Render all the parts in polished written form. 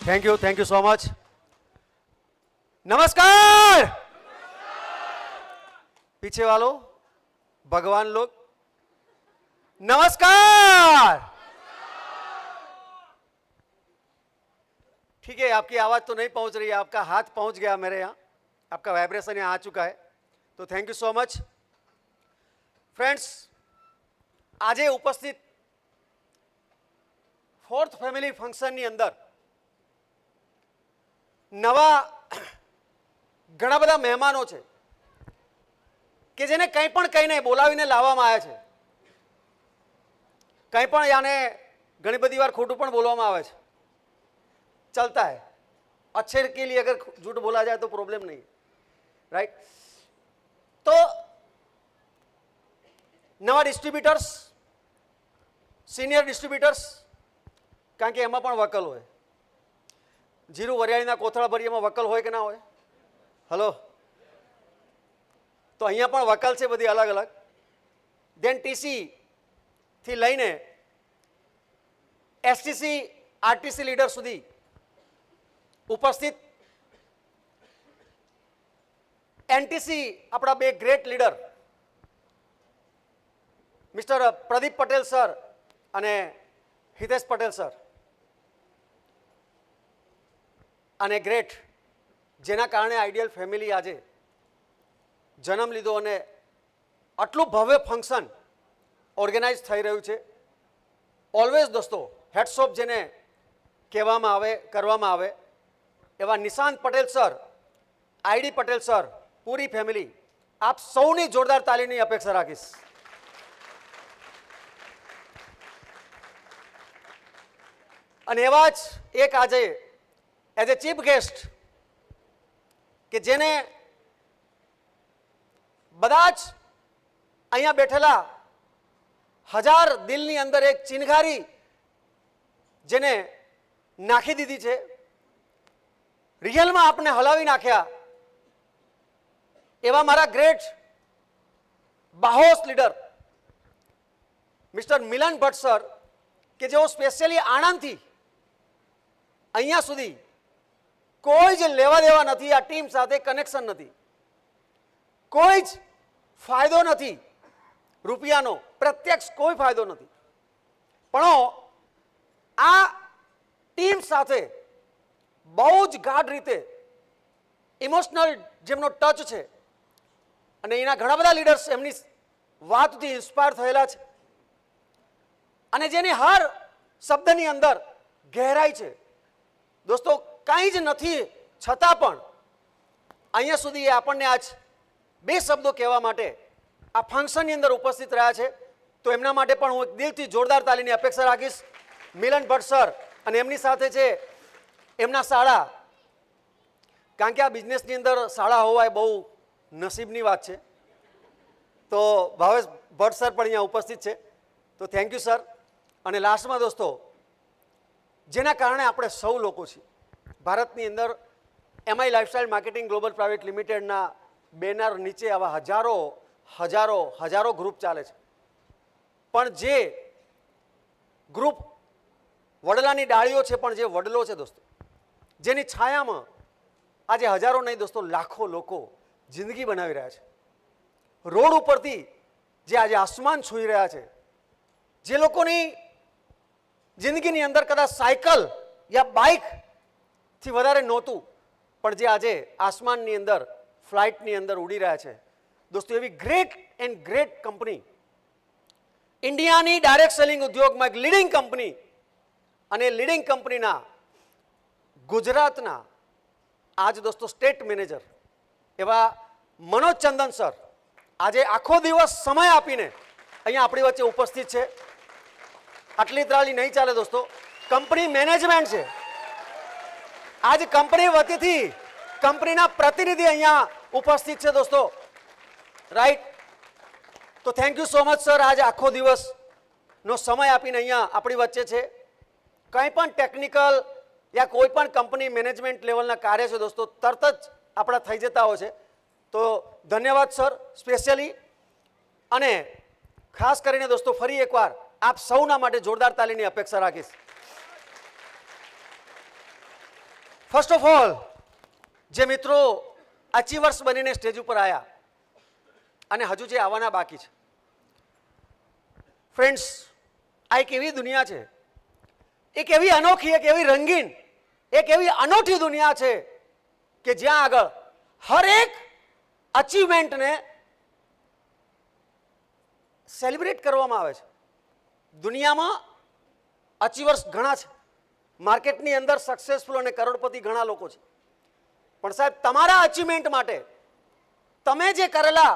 Thank you so much. नमस्कार। पीछे वालों, भगवान लोग, नमस्कार। ठीक है, आपकी आवाज तो नहीं पहुंच रही है, आपका हाथ पहुंच गया मेरे यहाँ, आपका वाइब्रेशन यहाँ आ चुका है, तो thank you so much. Friends, આજે ઉપસ્થિત ફોર્થ ફેમિલી ફંક્શનની અંદર નવા ઘણા બધા મહેમાનો છે કે જેને કંઈ પણ કહીને બોલાવીને લાવવામાં આવ્યા છે। કંઈ પણ યાને ઘણી બધી વાર ખોટું પણ બોલવામાં આવે છે, चलता है, अच्छे के लिए अगर झूठ बोला जाए तो प्रॉब्लम नहीं, राइट। तो नवा डिस्ट्रीब्यूटर्स, सीनियर डिस्ट्रीब्यूटर्स, कारण के एमां पण वकल होय, जीरु वरियाळीना कोथळा भरीयामां वकल होय के ना होय? हेलो, तो अहींया पण वकल छे बधी अलग अलग। देन टीसी थी लईने एसटीसी आरटीसी लीडर सुधी उपस्थित एनटीसी अपना बे great leader Mister Pradeep Patel sir अने हितेश पटेल सर अने ग्रेट जेना कारणे आइडियल फैमिली आजे जन्म लीधो अने आटलू भव्य फंक्शन ऑर्गेनाइज थई रह्युं छे। ऑलवेज दोस्तों हेड्स ऑफ जेने कहेवामां आवे करवामां आवे एवा Nishant Patel sir, ID Patel sir, पूरी फैमिली, आप सौनी जोरदार तालीनी अपेक्षा राखीश। अने एवा ज एक आज एज ए चीफ गेस्ट के जेने बधाज अहींया बैठेला हजार दिलनी अंदर एक चिनगारी जेने नाखी दीधी छे, रियल में आपने हलावी नाख्या एवा मारा ग्रेट बाहोश लीडर मिस्टर मिलन भट्ट सर के जो स्पेशली आणंद थी अहींया सुधी कोई ज लेवा देवा नथी, आ टीम साथे कनेक्शन नथी, कोई ज फायदो नथी, रूपियानो प्रत्यक्ष कोई फायदो नथी, पण आ टीम साथे बहु ज गाढ़ रीते इमोशनल जेमनो टच छे अने एना घणा बधा लीडर्स एमनी वातथी इंस्पायर थयेला छे अने जेनी हर शब्दनी अंदर गहराई छे। दोस्तों कांई ज नथी छतां पण अहींया सुधी आपणने आज बे शब्दो कहेवा माटे आ फंक्शननी अंदर उपस्थित रह्या छे, तो एमना माटे पण हुं दिलथी जोरदार तालीनी अपेक्षा राखीश। मिलन भट्ट सर अने एमनी साथे छे एमना शाळा, कारण के आ बिजनेसनी अंदर शाळा होवा ए बहु नसीबनी वात छे, तो भावेश भट्ट सर पण अहींया उपस्थित छे, तो थैंक यू सर। अने लास्टमां दोस्तों जेना कारणे आपणे सौ लोको छीए भारतनी अंदर MI lifestyle marketing global private लिमिटेडना बेनर नीचे आवा हजारों हजारों हजारों ग्रुप चाले छे, पण जे ग्रुप वडलानी डाळीओ छे, पण जे वडलो छे दोस्तों जेनी छायामां आज हजारों नहीं दोस्तों लाखों लोको जिंदगी बनावी रह्या छे। रोड उपरथी जे आज आसमान छूई रह्या छे, जे लोकोनी जिंदगीनी अंदर कदाच साइकल या बाइक थी वधारे नहोतुं, पण जे आजे आसमाननी अंदर फ्लाइटनी अंदर उड़ी रह्या छे दोस्तों, एवी ग्रेट एंड ग्रेट कंपनी इंडियानी डायरेक्ट सेलिंग उद्योगमां एक लीडिंग कंपनी अने लीडिंग कंपनीना गुजरातना आज दोस्तों स्टेट मैनेजर एवा मनोज चंदन सर આજે આખો દિવસ સમય આપીને અહીંયા આપણી વચ્ચે ઉપસ્થિત છે। આટલી ત્રાલી નહીં ચાલે દોસ્તો, કંપની મેનેજમેન્ટ છે, આજ કંપની વતીથી કંપનીના પ્રતિનિધિ અહીંયા ઉપસ્થિત છે દોસ્તો, રાઈટ। તો thank you so much sir, આજે આખો દિવસનો સમય આપીને અહીંયા આપણી વચ્ચે છે। કંઈ પણ ટેકનિકલ या कोई पण कंपनी मैनेजमेंट लेवलना कार्य है दोस्तों तरत ज आपड़ा थई जता हो छे, तो धन्यवाद सर स्पेशियली। अने खास करीने दोस्तों फरी एकवार आप सौना माटे जोरदार तालीनी अपेक्षा राखीश। ફર્સ્ટ ઓફ ઓલ જે મિત્રો અચીવર્સ બનીને સ્ટેજ ઉપર આવ્યા અને હજુ જે આવવાના બાકી છે, ફ્રેન્ડ્સ, આ એક એવી દુનિયા છે, એક એવી અનોખી, એક એવી રંગીન, એક એવી અનોખી દુનિયા છે કે જ્યાં આગળ હરેક અચીવમેન્ટને સેલિબ્રેટ કરવામાં આવે છે. દુનિયામાં અચીવર્સ ઘણા છે, માર્કેટની અંદર સક્સેસફુલ અને કરોડપતિ ઘણા લોકો છે, પણ સાહેબ તમારા અચીવમેન્ટ માટે, તમે જે કરેલા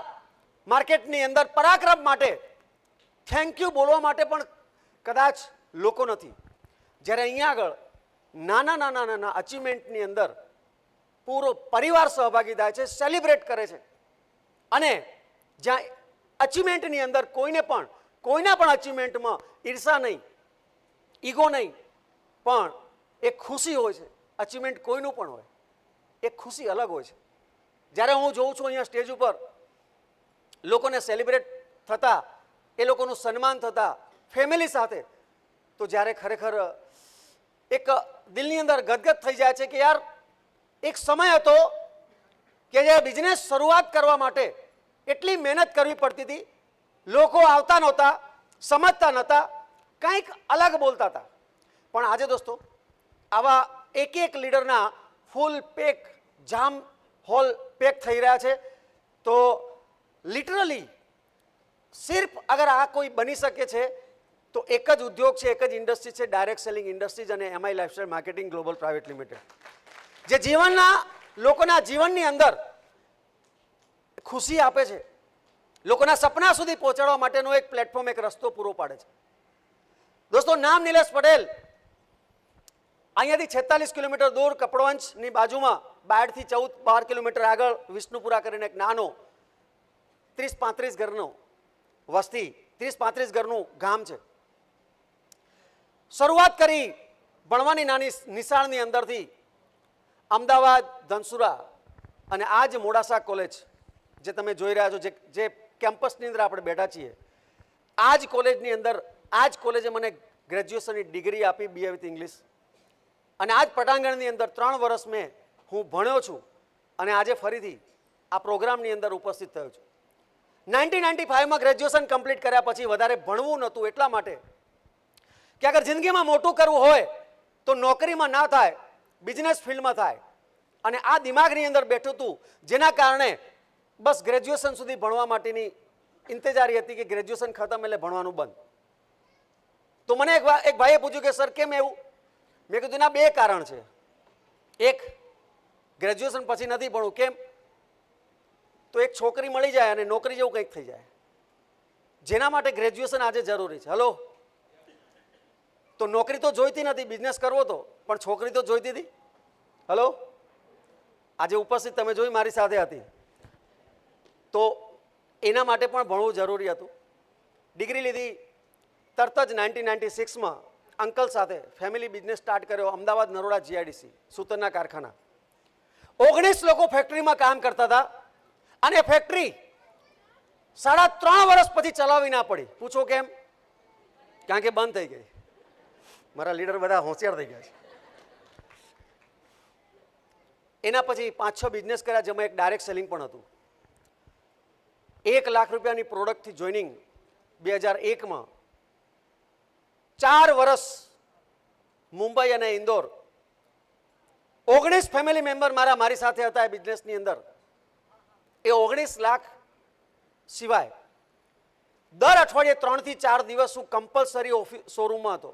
માર્કેટની અંદર પરાક્રમ માટે થેન્ક યુ બોલવા માટે પણ કદાચ લોકો નથી. જ્યારે અહીંયા આગળ નાના નાના નાના અચીવમેન્ટની અંદર પૂરો પરિવાર સહભાગી થાય છે, સેલિબ્રેટ કરે છે, અને જ્યાં અચીવમેન્ટની અંદર કોઈના પણ અચીવમેન્ટમાં ઈર્ષા નહીં, ઈગો નહીં, પણ એક ખુશી હોય છે. અચીવમેન્ટ કોઈનું પણ હોય, એક ખુશી અલગ હોય છે. જ્યારે હું જોઉં છું અહીંયા સ્ટેજ ઉપર લોકોને સેલિબ્રેટ થતા, એ લોકોનું સન્માન થતા ફેમિલી સાથે, તો જ્યારે ખરેખર એક દિલની અંદર ગદગદ થઈ જાય છે કે યાર એક સમય હતો કે જે બિઝનેસ શરૂઆત કરવા માટે એટલી મહેનત કરવી પડતી હતી, લોકો આવતા નહોતા, સમજતા નહોતા, કંઈક અલગ બોલતા હતા. પણ આજે દોસ્તો આવા એક એક લીડરના ફૂલ પેક જામ હોલ પેક થઈ રહ્યા છે. તો લિટરલી સિર્ફ અગર આ કોઈ બની શકે છે તો એક જ ઉદ્યોગ છે, એક જ ઇન્ડસ્ટ્રી છે, ડાયરેક્ટ સેલિંગ ઇન્ડસ્ટ્રીઝ અને MI lifestyle marketing global private limited, જે લોકોના જીવનની અંદર ખુશી આપે છે, લોકોના સપના સુધી પહોંચાડવા માટેનો એક પ્લેટફોર્મ, એક રસ્તો પૂરો પાડે છે. દોસ્તો, નામ નિલેશ પટેલ, અહીંયાથી 46 કિલોમીટર દૂર કપડવંજની બાજુમાં, બાયડથી 14-12 કિલોમીટર આગળ વિષ્ણુપુરા કરીને એક નાનો 30-35 ઘરનો વસ્તી, 30-35 ઘરનું ગામ છે. શરૂઆત કરી ભણવાની નાની નિશાળની અંદરથી અમદાવાદ, ધનસુરા અને આ જ મોડાસા કોલેજ જે તમે જોઈ રહ્યા છો, જે કેમ્પસની અંદર આપણે બેઠા છીએ, આ જ કોલેજની અંદર, આ જ કોલેજે મને ગ્રેજ્યુએશનની ડિગ્રી આપી, BA વિથ ઇંગ્લિશ. અને આ જ પટાંગણની અંદર 3 વર્ષ હું ભણ્યો છું અને આજે ફરીથી આ પ્રોગ્રામની અંદર ઉપસ્થિત થયો છું. 1995માં ગ્રેજ્યુએશન કમ્પ્લીટ કર્યા પછી વધારે ભણવું નહોતું, એટલા માટે કે અગર જિંદગીમાં મોટું કરવું હોય તો નોકરીમાં ના થાય, બિઝનેસ ફિલ્ડમાં થાય. અને આ દિમાગની અંદર બેઠું હતું, જેના કારણે બસ ગ્રેજ્યુએશન સુધી ભણવા માટેની ઇંતજારી હતી કે ગ્રેજ્યુએશન ખતમ એટલે ભણવાનું બંધ. તો મને એક ભાઈએ પૂછ્યું કે સર કેમ એવું? મેં કીધું ના, 2 કારણ છે. એક, ગ્રેજ્યુએશન પછી નથી ભણવું. કેમ? તો એક છોકરી મળી જાય અને નોકરી જેવું કંઈક થઈ જાય, જેના માટે ગ્રેજ્યુએશન આજે જરૂરી છે. હલો, તો નોકરી તો જોઈતી નથી, બિઝનેસ કરવો તો, પણ છોકરી તો જોઈતી હતી. હલો, આજે ઉપસ્થિત તમે જોઈ મારી સાથે હતી, તો એના માટે પણ ભણવું જરૂરી હતું. ડિગ્રી લીધી, તરત જ 1996માં અંકલ સાથે ફેમિલી બિઝનેસ સ્ટાર્ટ કર્યો, અમદાવાદ નરોડા GIDC સૂતરના કારખાના. 19 લોકો ફેક્ટરીમાં કામ કરતા હતા અને ફેક્ટરી 3.5 વર્ષ પછી ચલાવી ના પડી. પૂછો કેમ? કારણ કે બંધ થઈ ગઈ. મારા લીડર બધા હોશિયાર થઈ ગયા છે. એના પછી 5-6 બિઝનેસ કર્યા, જેમાં એક ડાયરેક્ટ સેલિંગ પણ હતું. 1 લાખ રૂપિયાની પ્રોડક્ટથી જોઈનિંગ 2001માં, 4 વર્ષ મુંબઈ અને ઇન્દોર. 19 ફેમિલી મેમ્બર મારી સાથે હતા એ બિઝનેસની અંદર. એ 19 લાખ સિવાય દર અઠવાડિયે 3 થી 4 દિવસ હું કમ્પલસરી શોરૂમમાં હતો.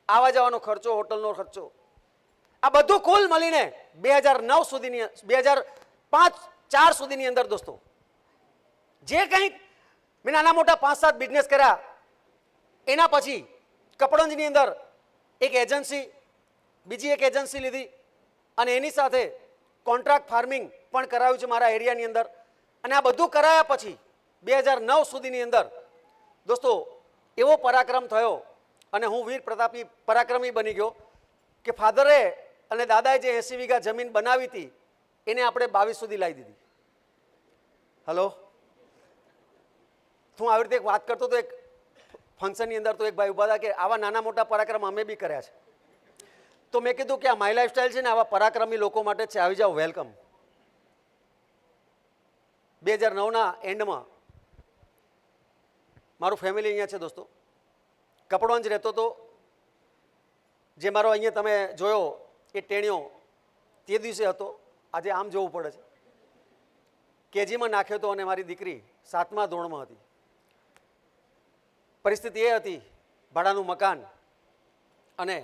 આવવા જવાનો ખર્ચો, હોટલનો ખર્ચો, આ બધું કુલ મળીને 2009 સુધીની, 2005-4 સુધીની અંદર દોસ્તો, જે કંઈ મેં નાના મોટા 5-7 બિઝનેસ કર્યા, એના પછી કપડવંજની અંદર એક એજન્સી, બીજી એક એજન્સી લીધી અને એની સાથે કોન્ટ્રાક્ટ ફાર્મિંગ પણ કરાવ્યું છે મારા એરિયાની અંદર. અને આ બધું કરાયા પછી 2009 સુધીની અંદર દોસ્તો એવો પરાક્રમ થયો અને હું વીર પ્રતાપી પરાક્રમી બની ગયો કે ફાધરે અને દાદાએ જે 80 વીઘા જમીન બનાવી હતી એને આપણે 22 સુધી લાવી દીધી. હલો, હું આવી રીતે એક વાત કરતો તો એક ફંક્શનની અંદર તો એક ભાઈ ઉભા હતા કે આવા નાના મોટા પરાક્રમ અમે બી કર્યા છે. તો મેં કીધું કે આ માય લાઈફસ્ટાઈલ છે ને આવા પરાક્રમી લોકો માટે છે, આવી જાઓ, વેલકમ. 2009ના એન્ડમાં મારું ફેમિલી અહીંયા છે દોસ્તો. કપડવંજ રહેતો હતો. જે મારો અહીંયા તમે જોયો એ ટેણીઓ તે દિવસે હતો, આજે આમ જોવું પડે છે. કેજીમાં નાખ્યો હતો અને મારી દીકરી 7મા ધોરણમાં હતી. પરિસ્થિતિ એ હતી, ભાડાનું મકાન અને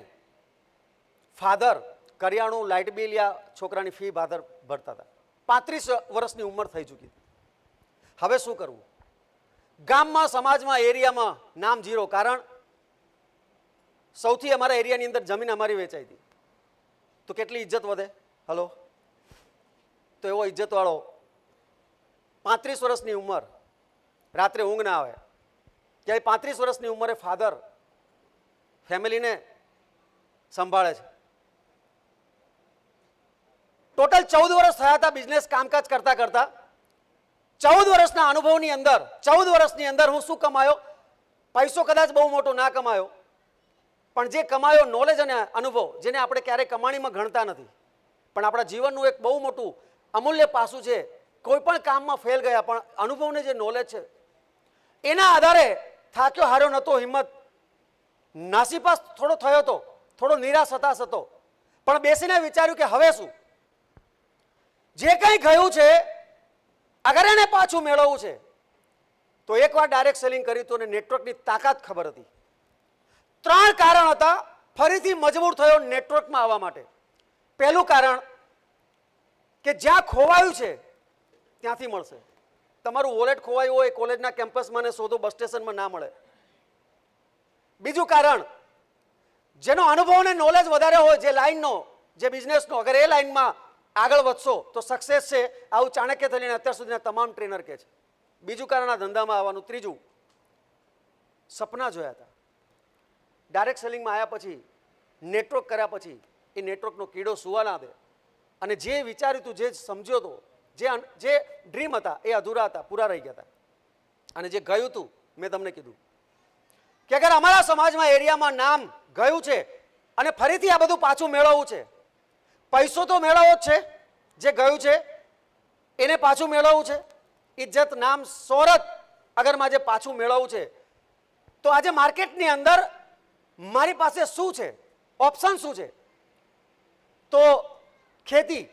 ફાધર કરિયાણું, લાઇટ બિલ યા છોકરાની ફી ફાધર ભરતા હતા. 35 વર્ષની ઉંમર થઈ ચૂકી હતી. હવે શું કરવું? ગામમાં, સમાજમાં, એરિયામાં નામ ઝીરો. કારણ સૌથી અમારા એરિયાની અંદર જમીન અમારી વેચાઈ હતી. તો કેટલી ઇજ્જત વધે? હલો. તો એવો ઇજ્જતવાળો 35 વર્ષની ઉંમર, રાત્રે ઊંઘ ના આવે ત્યારે 35 વર્ષની ઉંમરે ફાધર ફેમિલીને સંભાળે છે. ટોટલ 14 વર્ષ થયા હતા બિઝનેસ કામકાજ કરતા કરતા. 14 વર્ષના અનુભવની અંદર 14 વર્ષની અંદર હું શું કમાયો? પૈસો કદાચ બહુ મોટો ના કમાયો, પણ જે કમાયો નોલેજ અને અનુભવ, જેને આપણે ક્યારેય કમાણીમાં ગણતા નથી, પણ આપણા જીવનનું એક બહુ મોટું અમૂલ્ય પાસું છે. કોઈ પણ કામમાં ફેલ ગયા પણ અનુભવને જે નોલેજ છે એના આધારે થાક્યો હાર્યો નહોતો, હિંમત નાસીપાસ થોડો થયો હતો, થોડો નિરાશ હતાશ હતો, પણ બેસીને વિચાર્યું કે હવે શું? જે કંઈ ગયું છે અગર એને પાછું મેળવવું છે તો એકવાર ડાયરેક્ટ સેલિંગ કર્યું હતું અને નેટવર્કની તાકાત ખબર હતી. 3 કારણ હતા ફરીથી મજબૂર થયો નેટવર્કમાં આવવા માટે. પહેલું કારણ કે જ્યાં ખોવાયું છે ત્યાંથી મળશે. તમારું વોલેટ ખોવાયું હોય કોલેજના કેમ્પસમાં ને શોધો, બસ સ્ટેશનમાં ના મળે. બીજું કારણ, જેનો અનુભવ ને નોલેજ વધારે હોય, જે લાઈનનો, જે બિઝનેસનો, અગર એ લાઈનમાં આગળ વધશો તો સક્સેસ છે. આવું ચાણક્ય થઈને અત્યાર સુધીના તમામ ટ્રેનર કહે છે. બીજું કારણ આ ધંધામાં આવવાનું. ત્રીજું, સપના જોયા હતા. ડાયરેક્ટ સેલિંગમાં આવ્યા પછી, નેટવર્ક કર્યા પછી એ નેટવર્કનો કીડો સુવા ના દે. અને જે વિચાર્યું હતું, જે સમજ્યો હતો, જે ડ્રીમ હતા એ અધૂરા હતા, પૂરા રહી ગયા હતા. અને જે ગયું હતું, મેં તમને કીધું કે અગર અમારા સમાજમાં, એરિયામાં નામ ગયું છે અને ફરીથી આ બધું પાછું મેળવવું છે, પૈસો તો મેળવવો જ છે, જે ગયું છે એને પાછું મેળવવું છે, ઇજ્જત, નામ, શોહરત અગર મારે પાછું મેળવવું છે તો આજે માર્કેટની અંદર મારી પાસે શું છે, ઓપ્શન શું છે? તો ખેતી,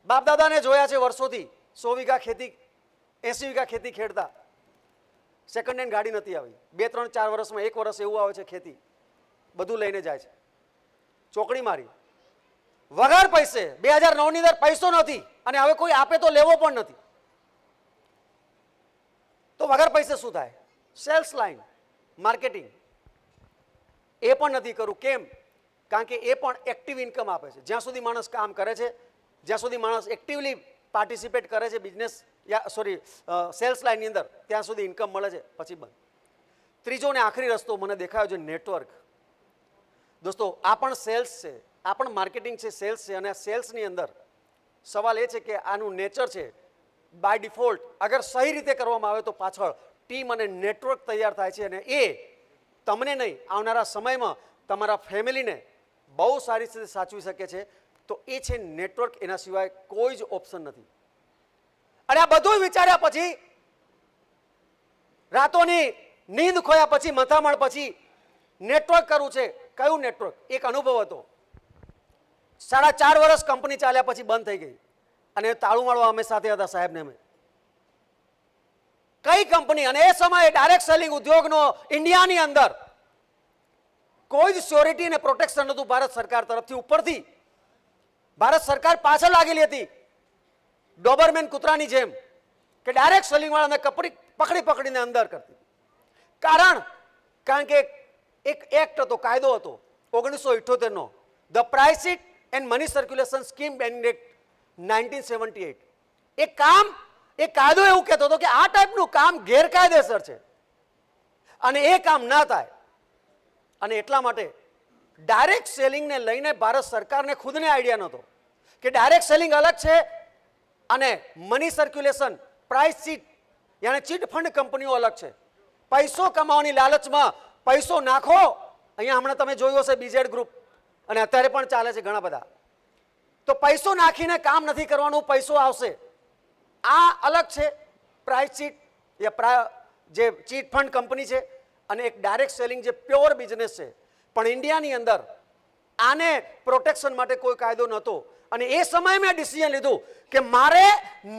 બાપ દાદાને જોયા છે વર્ષોથી, 100 વીઘા ખેતી, 80 વીઘા ખેતી ખેડતા. સેકન્ડ હેન્ડ ગાડી નથી આવી. 2, 3, 4 વર્ષમાં 1 વર્ષ એવું આવે છે ખેતી બધું લઈને જાય છે. ચોકડી મારી વગર પૈસે 2009ની અંદર પૈસો નથી અને હવે કોઈ આપે તો લેવો પણ નથી. તો વગર પૈસે શું થાય? સેલ્સ લાઈન, માર્કેટિંગ એ પણ નથી કરું. કેમ? કારણ કે એ પણ એક્ટિવ ઇન્કમ આપે છે. જ્યાં સુધી માણસ કામ કરે છે, જ્યાં સુધી માણસ એક્ટિવલી પાર્ટિસિપેટ કરે છે બિઝનેસ સેલ્સ લાઈનની અંદર, ત્યાં સુધી ઇન્કમ મળે છે, પછી બંધ. ત્રીજો ને આખરી રસ્તો મને દેખાયો છે, નેટવર્ક. દોસ્તો, આ પણ સેલ્સ છે, આ પણ માર્કેટિંગ છે, સેલ્સ છે. અને આ સેલ્સની અંદર સવાલ એ છે કે આનું નેચર છે બાય ડિફોલ્ટ અગર સહી રીતે કરવામાં આવે તો પાછળ ટીમ અને નેટવર્ક તૈયાર થાય છે. અને એ તમને નહીં, આવનારા સમયમાં તમારા ફેમિલીને બહુ સારી રીતે સાચવી શકે છે. તો એ છે નેટવર્ક. એના સિવાય કોઈ જ ઓપ્શન નથી. અને આ બધું વિચાર્યા પછી, રાતોની નીંદ ખોયા પછી, મથામણ પછી નેટવર્ક કરવું છે. કયું નેટવર્ક? એક અનુભવ હતો. 4.5 વર્ષ કંપની ચાલ્યા પછી બંધ થઈ ગઈ અને તાળું મારવા અમે સાથે હતા, સાહેબને અમે. કઈ કંપની? અને એ સમયે ડાયરેક્ટ સેલિંગ ઉદ્યોગનો ઇન્ડિયાની અંદર કોઈ જ સ્યોરિટી અને પ્રોટેક્શન નહોતું ભારત સરકાર તરફથી. ઉપરથી ભારત સરકાર પાછળ લાગેલી હતી ડોબરમેન કૂતરાની જેમ, કે ડાયરેક્ટ સેલિંગ વાળાને પકડી પકડીને અંદર કરતી. કારણ કે એક એક્ટ હતો, કાયદો હતો 1978નો, the prize chit and money circulation scheme banning act 1978. એ કાયદો એવું કહેતો હતો કે આ ટાઈપનું કામ ગેરકાયદેસર છે અને એ કામ ના થાય. અને એટલા માટે ડાયરેક્ટ સેલિંગને લઈને ભારત સરકારને ખુદને આઈડિયા નહોતો કે ડાયરેક્ટ સેલિંગ અલગ છે અને મની સર્ક્યુલેશન, પ્રાઇસ ચીટ યાની ચીટ ફંડ કંપનીઓ અલગ છે. પૈસો કમાવાની લાલચમાં પૈસો નાખો. અહીંયા હમણાં તમે જોયું હશે બીજેડ ગ્રુપ, અને અત્યારે પણ ચાલે છે ઘણા બધા. તો પૈસો નાખીને કામ નથી કરવાનું, પૈસો આવશે. આ અલગ છે પ્રાઇસ ચીટ યા જે ચીટ ફંડ કંપની છે, અને એક ડાયરેક્ટ સેલિંગ જે પ્યોર બિઝનેસ છે. પણ ઇન્ડિયાની અંદર આને પ્રોટેક્શન માટે કોઈ કાયદો નહોતો, અને એ સમયે મેં ડિસિઝન લીધું કે મારે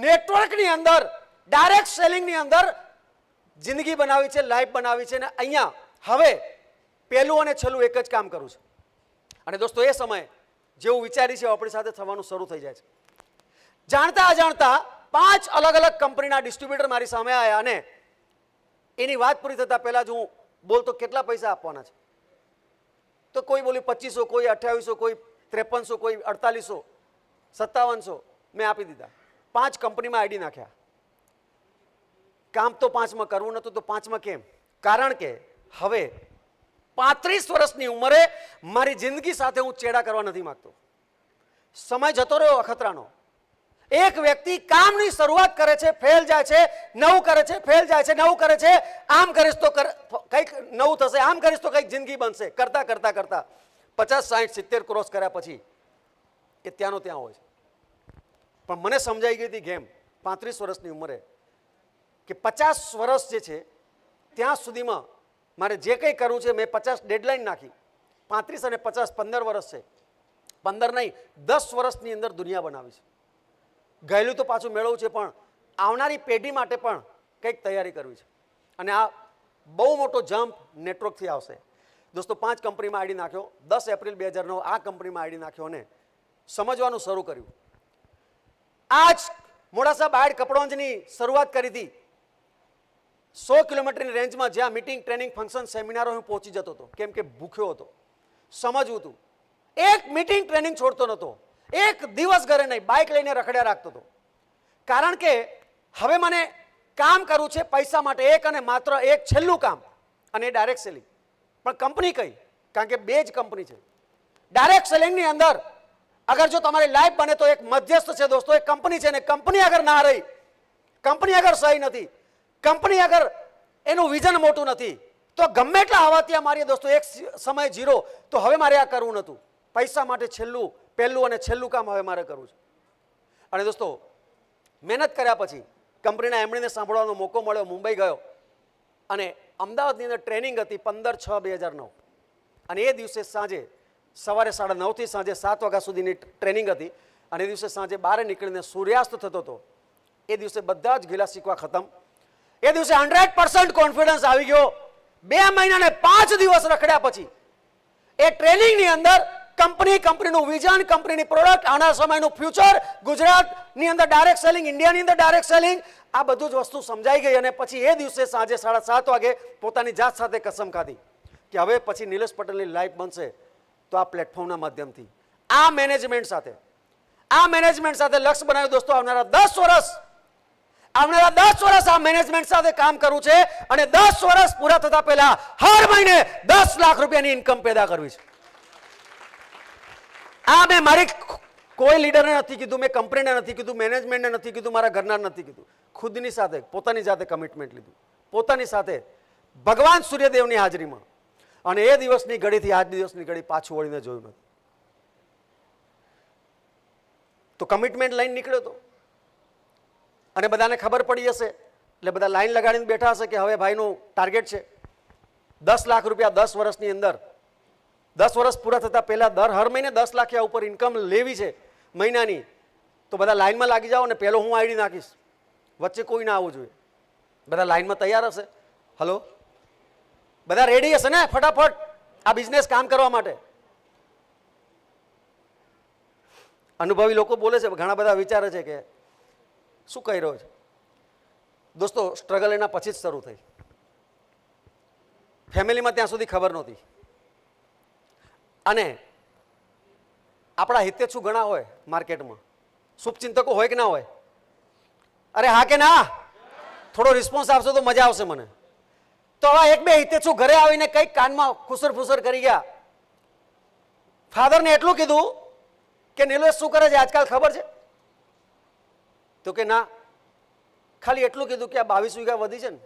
નેટવર્કની અંદર ડાયરેક્ટ સેલિંગની અંદર જિંદગી બનાવી છે, લાઈફ બનાવી છે, અને અહીંયા હવે પહેલું અને છેલ્લું એક જ કામ કરું છું. અને દોસ્તો એ સમયે જેવું વિચારી છે આપણી સાથે થવાનું શરૂ થઈ જાય છે. જાણતા અજાણતા 5 અલગ અલગ કંપનીના ડિસ્ટ્રીબ્યુટર મારી સામે આવ્યા, અને એની વાત પૂરી થતાં પહેલાં જ હું બોલતો કેટલા પૈસા આપવાના છે, તો કોઈ બોલ્યું 2500, કોઈ 2800, કોઈ 5300, કોઈ 4800, 5700. મેં આપી દીધા. 5 કંપનીમાં આઈડી નાખ્યા. કામ તો 5માં કરવું નહોતું, તો 5માં કેમ? કારણ કે હવે 35 વર્ષની ઉંમરે મારી જિંદગી સાથે હું ચેડા કરવા નથી માંગતો. સમય જતો રહ્યો અખતરાનો. એક વ્યક્તિ કામની શરૂઆત કરે છે, ફેલ જાય છે, નવું કરે છે, ફેલ જાય છે, નવું કરે છે. આમ કરીશ તો કંઈક નવું થશે, આમ કરીશ તો કંઈક જિંદગી બનશે. કરતા કરતા કરતા 50, 60, 70 ક્રોસ કર્યા પછી એ ત્યાંનો ત્યાં હોય છે. પણ મને સમજાઈ ગઈ હતી ગેમ 35 વર્ષની ઉંમરે કે 50 વર્ષ જે છે ત્યાં સુધીમાં મારે જે કંઈ કરવું છે, મેં 50 ડેડલાઇન નાખી. 35 અને 50 15 વર્ષ છે. 15 નહીં, 10 વર્ષની અંદર દુનિયા બનાવી છે. ગયેલું તો પાછું મેળવવું છે, પણ આવનારી પેઢી માટે પણ કંઈક તૈયારી કરવી છે. અને આ બહુ મોટો જમ્પ નેટવર્કથી આવશે. દોસ્તો 5 કંપનીમાં આઈડી નાખ્યો. 10 એપ્રિલ 2009 આ કંપનીમાં આઈડી નાખ્યો અને સમજવાનું શરૂ કર્યું. આ જ મોડાસા બાયડ કપડવંજની શરૂઆત કરી હતી. 100 કિલોમીટરની રેન્જમાં જ્યાં મીટિંગ, ટ્રેનિંગ, ફંક્શન, સેમિનારો હું પહોંચી જતો હતો, કેમ કે ભૂખ્યો હતો. સમજવું હતું. એક મીટિંગ, ટ્રેનિંગ છોડતો નહોતો. એક દિવસ ઘરે નહીં, બાઇક લઈને રખડ્યા રાખતો હતો. કારણ કે હવે મને કામ કરવું છે પૈસા માટે, એક અને માત્ર એક છેલ્લું કામ, અને ડાયરેક્ટ સેલિંગ. પણ કંપની કઈ? કારણ કે 2 જ કંપની છે. ડાયરેક્ટ સેલિંગની અંદર અગર જો તમારી લાઈફ બને તો એક મધ્યસ્થ છે દોસ્તો, એક કંપની છે. ને કંપની અગર ના રહી, કંપની અગર સહી નથી, કંપની અગર એનું વિઝન મોટું નથી, તો ગમે એટલા આવા ત્યાં મારી દોસ્તો એક સમય 0. તો હવે મારે આ કરવું નહોતું. પૈસા માટે પહેલું અને છેલ્લું કામ હવે મારે કરવું છે. અને દોસ્તો મહેનત કર્યા પછી કંપનીના એમડીને સાંભળવાનો મોકો મળ્યો. મુંબઈ ગયો અને અમદાવાદની અંદર ટ્રેનિંગ હતી 15/6/2009. અને એ દિવસે સાંજે સવારે 9:30 થી સાંજે 7 વાગ્યા સુધીની ટ્રેનિંગ હતી. અને એ દિવસે સાંજે બહાર નીકળીને સૂર્યાસ્ત થતો હતો. એ દિવસે બધા જ ગીલા શીખવા ખતમ. એ દિવસે 100% કોન્ફિડન્સ આવી ગયો. 2 મહિના ને 5 દિવસ રખડ્યા પછી એ ટ્રેનિંગની અંદર કંપનીનું વિઝન, કંપનીની પ્રોડક્ટ, આના સમયનું ફ્યુચર, ગુજરાતની અંદર ડાયરેક્ટ સેલિંગ, ઇન્ડિયાની અંદર ડાયરેક્ટ સેલિંગ, આ બધું જ વસ્તુ સમજાઈ ગઈ. અને પછી એ દિવસે સાંજે 7:30 વાગે પોતાની જાત સાથે કસમ ખાધી કે હવે પછી નિલેશ પટેલની લાઈફ બનશે તો આ પ્લેટફોર્મના માધ્યમથી, આ મેનેજમેન્ટ સાથે લક્ષ્ય બનાવ્યું. દોસ્તો આવનારા 10 વર્ષ આ મેનેજમેન્ટ સાથે કામ કરવું છે. અને 10 વર્ષ પૂરા થતા પહેલા હર મહિને 10 લાખ રૂપિયાની ઇન્કમ પેદા કરવી છે. આ મેં મારી કોઈ લીડરને નથી કીધું, મેં કંપનીને નથી કીધું, મેનેજમેન્ટને નથી કીધું, મારા ઘરના નથી કીધું. ખુદની સાથે, પોતાની સાથે કમિટમેન્ટ લીધું, પોતાની સાથે ભગવાન સૂર્યદેવની હાજરીમાં. અને એ દિવસની ઘડીથી આજ દિવસની ઘડી પાછું વળીને જોયું નથી. તો કમિટમેન્ટ લઈને નીકળ્યો હતો. અને બધાને ખબર પડી હશે એટલે બધા લાઈન લગાડીને બેઠા હશે કે હવે ભાઈનું ટાર્ગેટ છે 10 લાખ રૂપિયા 10 વર્ષની અંદર. 10 વર્ષ પૂરા થતા પહેલા હર મહિને 10 લાખ ઉપર ઇન્કમ લેવી છે મહિનાની. તો બધા લાઈનમાં લાગી જાઓ. અને પહેલો હું આઈડી નાખીશ, વચ્ચે કોઈ ના આવવું જોઈએ. બધા લાઈનમાં તૈયાર હશે? હલો, બધા રેડી હશે ને ફટાફટ આ બિઝનેસ કામ કરવા માટે? અનુભવી લોકો બોલે છે, ઘણા બધા વિચારે છે કે શું કહી રહ્યો છે. દોસ્તો સ્ટ્રગલ એના પછી જ શરૂ થઈ. ફેમિલીમાં ત્યાં સુધી ખબર નહોતી. અને આપણા હિતેચ્છુ ઘણા હોય માર્કેટમાં, શુભચિંતકો હોય કે ના હોય? અરે હા કે ના? થોડો રિસ્પોન્સ આપશો તો મજા આવશે મને. તો હવે 1-2 હિતેચ્છુ ઘરે આવીને કંઈક કાનમાં ખુસર ફુસર કરી ગયા. ફાધરને એટલું કીધું કે નિલેશ શું કરે છે આજકાલ ખબર છે? તો કે ના, ખાલી એટલું કીધું કે આ 22 વીઘા વધી છે ને.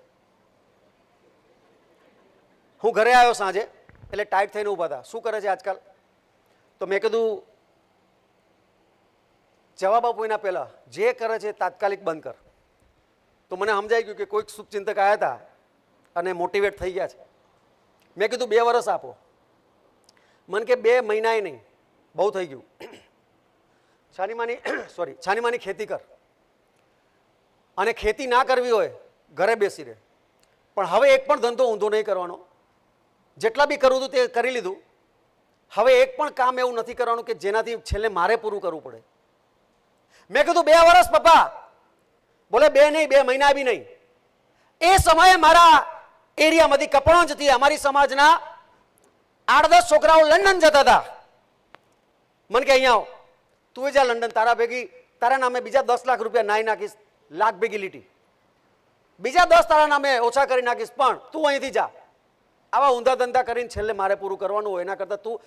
હું ઘરે આવ્યો સાંજે એટલે ટાઈટ થઈને ઊભા હતા. શું કરે છે આજકાલ? તો તો મેં કીધું જવાબ આપું એના પહેલાં જે કરે છે તાત્કાલિક બંધ કર. તો મને સમજાઈ ગયું કે કોઈક શુભચિંતક આવ્યા હતા અને મોટિવેટ થઈ ગયા છે. મેં કીધું 2 વર્ષ આપો. મને કે 2 મહિનાએ નહીં, બહુ થઈ ગયું. છાનીમાની ખેતી કર, અને ખેતી ના કરવી હોય ઘરે બેસી રહે. પણ હવે એક પણ ધંધો ઊંધો નહીં કરવાનો. જેટલા બી કરવું હતું તે કરી લીધું. હવે એક પણ કામ એવું નથી કરવાનું કે જેનાથી છેલ્લે મારે પૂરું કરવું પડે. મેં કીધું 2 વર્ષ પપ્પા. બોલે 2 નહીં, 2 મહિના બી નહીં. એ સમયે મારા એરિયામાંથી કપણોજથી અમારી સમાજના 8-10 છોકરાઓ લંડન જતા હતા. મને કે અહીંયા આવ, તું જા લંડન, તારા ભેગી તારા નામે બીજા 10 લાખ રૂપિયા નાઈ નાખીશ, લાખ ભેગી લીટી, બીજા 10 તારા નામે ઓછા કરી નાખીશ, પણ તું અહીંથી જા. આવા ઊંધા ધંધા કરીને છેલ્લે મારે પૂરું કરવાનું હોય, એના કરતાં તું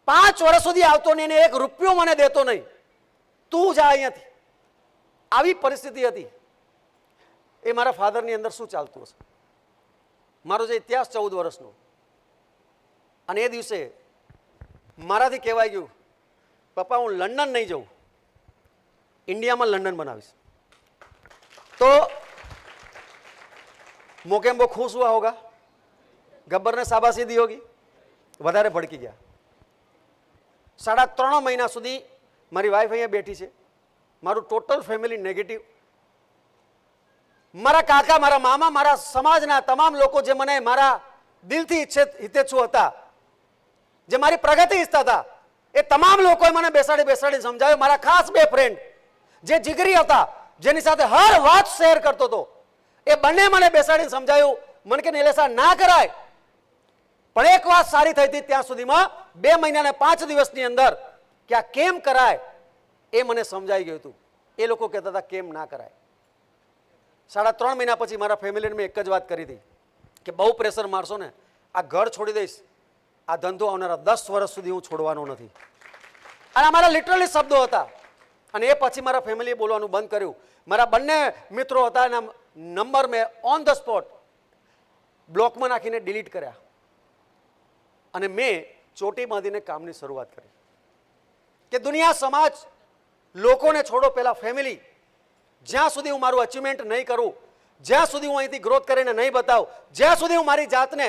5 વર્ષ સુધી આવતો નહીં ને 1 રૂપિયો મને દેતો નહીં, તું જા અહીંયાથી. આવી પરિસ્થિતિ હતી. એ મારા ફાધરની અંદર શું ચાલતું હશે. મારો જે ઇતિહાસ 14 વર્ષનો, અને એ દિવસે મારાથી કહેવાય ગયું પપ્પા હું લંડન નહીં જાઉં, ઇન્ડિયામાં લંડન બનાવીશ. તો મોકેમ્બો ખુશ હુઆ હોગા, ગબ્બર ને શાબાશી દી હોગી, વધારે ભડકી ગયા. 3.5 મહિના સુધી મારી વાઈફ અહીંયા બેઠી છે. મારું ટોટલ ફેમિલી નેગેટિવ. મારા કાકા, મારા મામા, મારા સમાજના તમામ લોકો જે મને મારા દિલથી હિતેચ્છુ હતા, જે મારી પ્રગતિ ઈચ્છતા હતા, એ તમામ લોકોએ મને બેસાડી સમજાવ્યું. મારા ખાસ 2 ફ્રેન્ડ જે જીગરી હતા, જેની સાથે હર વાત શેર કરતો હતો, એ બંને મને બેસાડીને સમજાયું. મને કે નિલેશા ના કરાય. પણ એક વાત સારી થઈ હતી ત્યાં સુધીમાં 2 મહિના અને 5 દિવસની અંદર કે આ કેમ કરાય એ મને સમજાઈ ગયું હતું. એ લોકો કહેતા હતા કેમ ના કરાય. 3.5 મહિના પછી મારા ફેમિલીને મેં એક જ વાત કરી હતી કે બહુ પ્રેશર મારશો ને, આ ઘર છોડી દઈશ, આ ધંધો આવનારા 10 વર્ષ સુધી હું છોડવાનો નથી. અને અમારા લિટરલી શબ્દો હતા. અને એ પછી મારા ફેમિલીએ બોલવાનું બંધ કર્યું. મારા બંને મિત્રો હતા, એના નંબર મેં ઓન ધ સ્પોટ બ્લોકમાં નાખીને ડિલીટ કર્યા. અને મેં ચોટી બાંધીને કામની શરૂઆત કરી કે દુનિયા, સમાજ, લોકોને છોડો, પહેલા ફેમિલી. જ્યાં સુધી હું મારું અચીવમેન્ટ નહીં કરું, જ્યાં સુધી હું અહીંથી ગ્રોથ કરીને નહીં બતાવું, જ્યાં સુધી હું મારી જાતને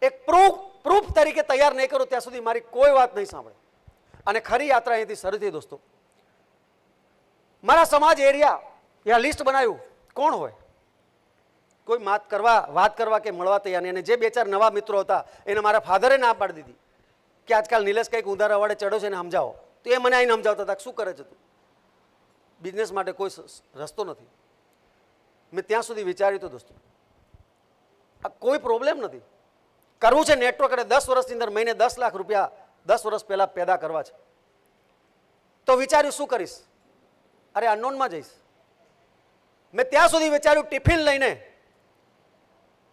એક પ્રૂફ તરીકે તૈયાર નહીં કરું, ત્યાં સુધી મારી કોઈ વાત નહીં સાંભળે. અને ખરી યાત્રા અહીંથી શરૂ થઈ. દોસ્તો, મારા સમાજ એરિયા યા લિસ્ટ બનાવ્યું કોણ હોય, કોઈ વાત કરવા કે મળવા તૈયાર નહીં. અને જે 2-4 નવા મિત્રો હતા એને મારા ફાધરે ના પાડી દીધી કે આજકાલ નિલેશ કંઈક ઊંધા રવાડે ચડ્યો છે ને સમજાવો. તો એ મને આવીને સમજાવતા હતા શું કરે છે તું, બિઝનેસ માટે કોઈ રસ્તો નથી. મેં ત્યાં સુધી વિચાર્યું હતું દોસ્તો, આ કોઈ પ્રોબ્લેમ નથી, કરવું છે નેટવર્ક. અને 10 વર્ષની અંદર મહિને 10 લાખ રૂપિયા 10 વર્ષ પહેલા પેદા કરવા છે. તો વિચાર્યું શું કરીશ, અરે અનનોનમાં જઈશ. મેં ત્યાં સુધી વિચાર્યું ટિફિન લઈને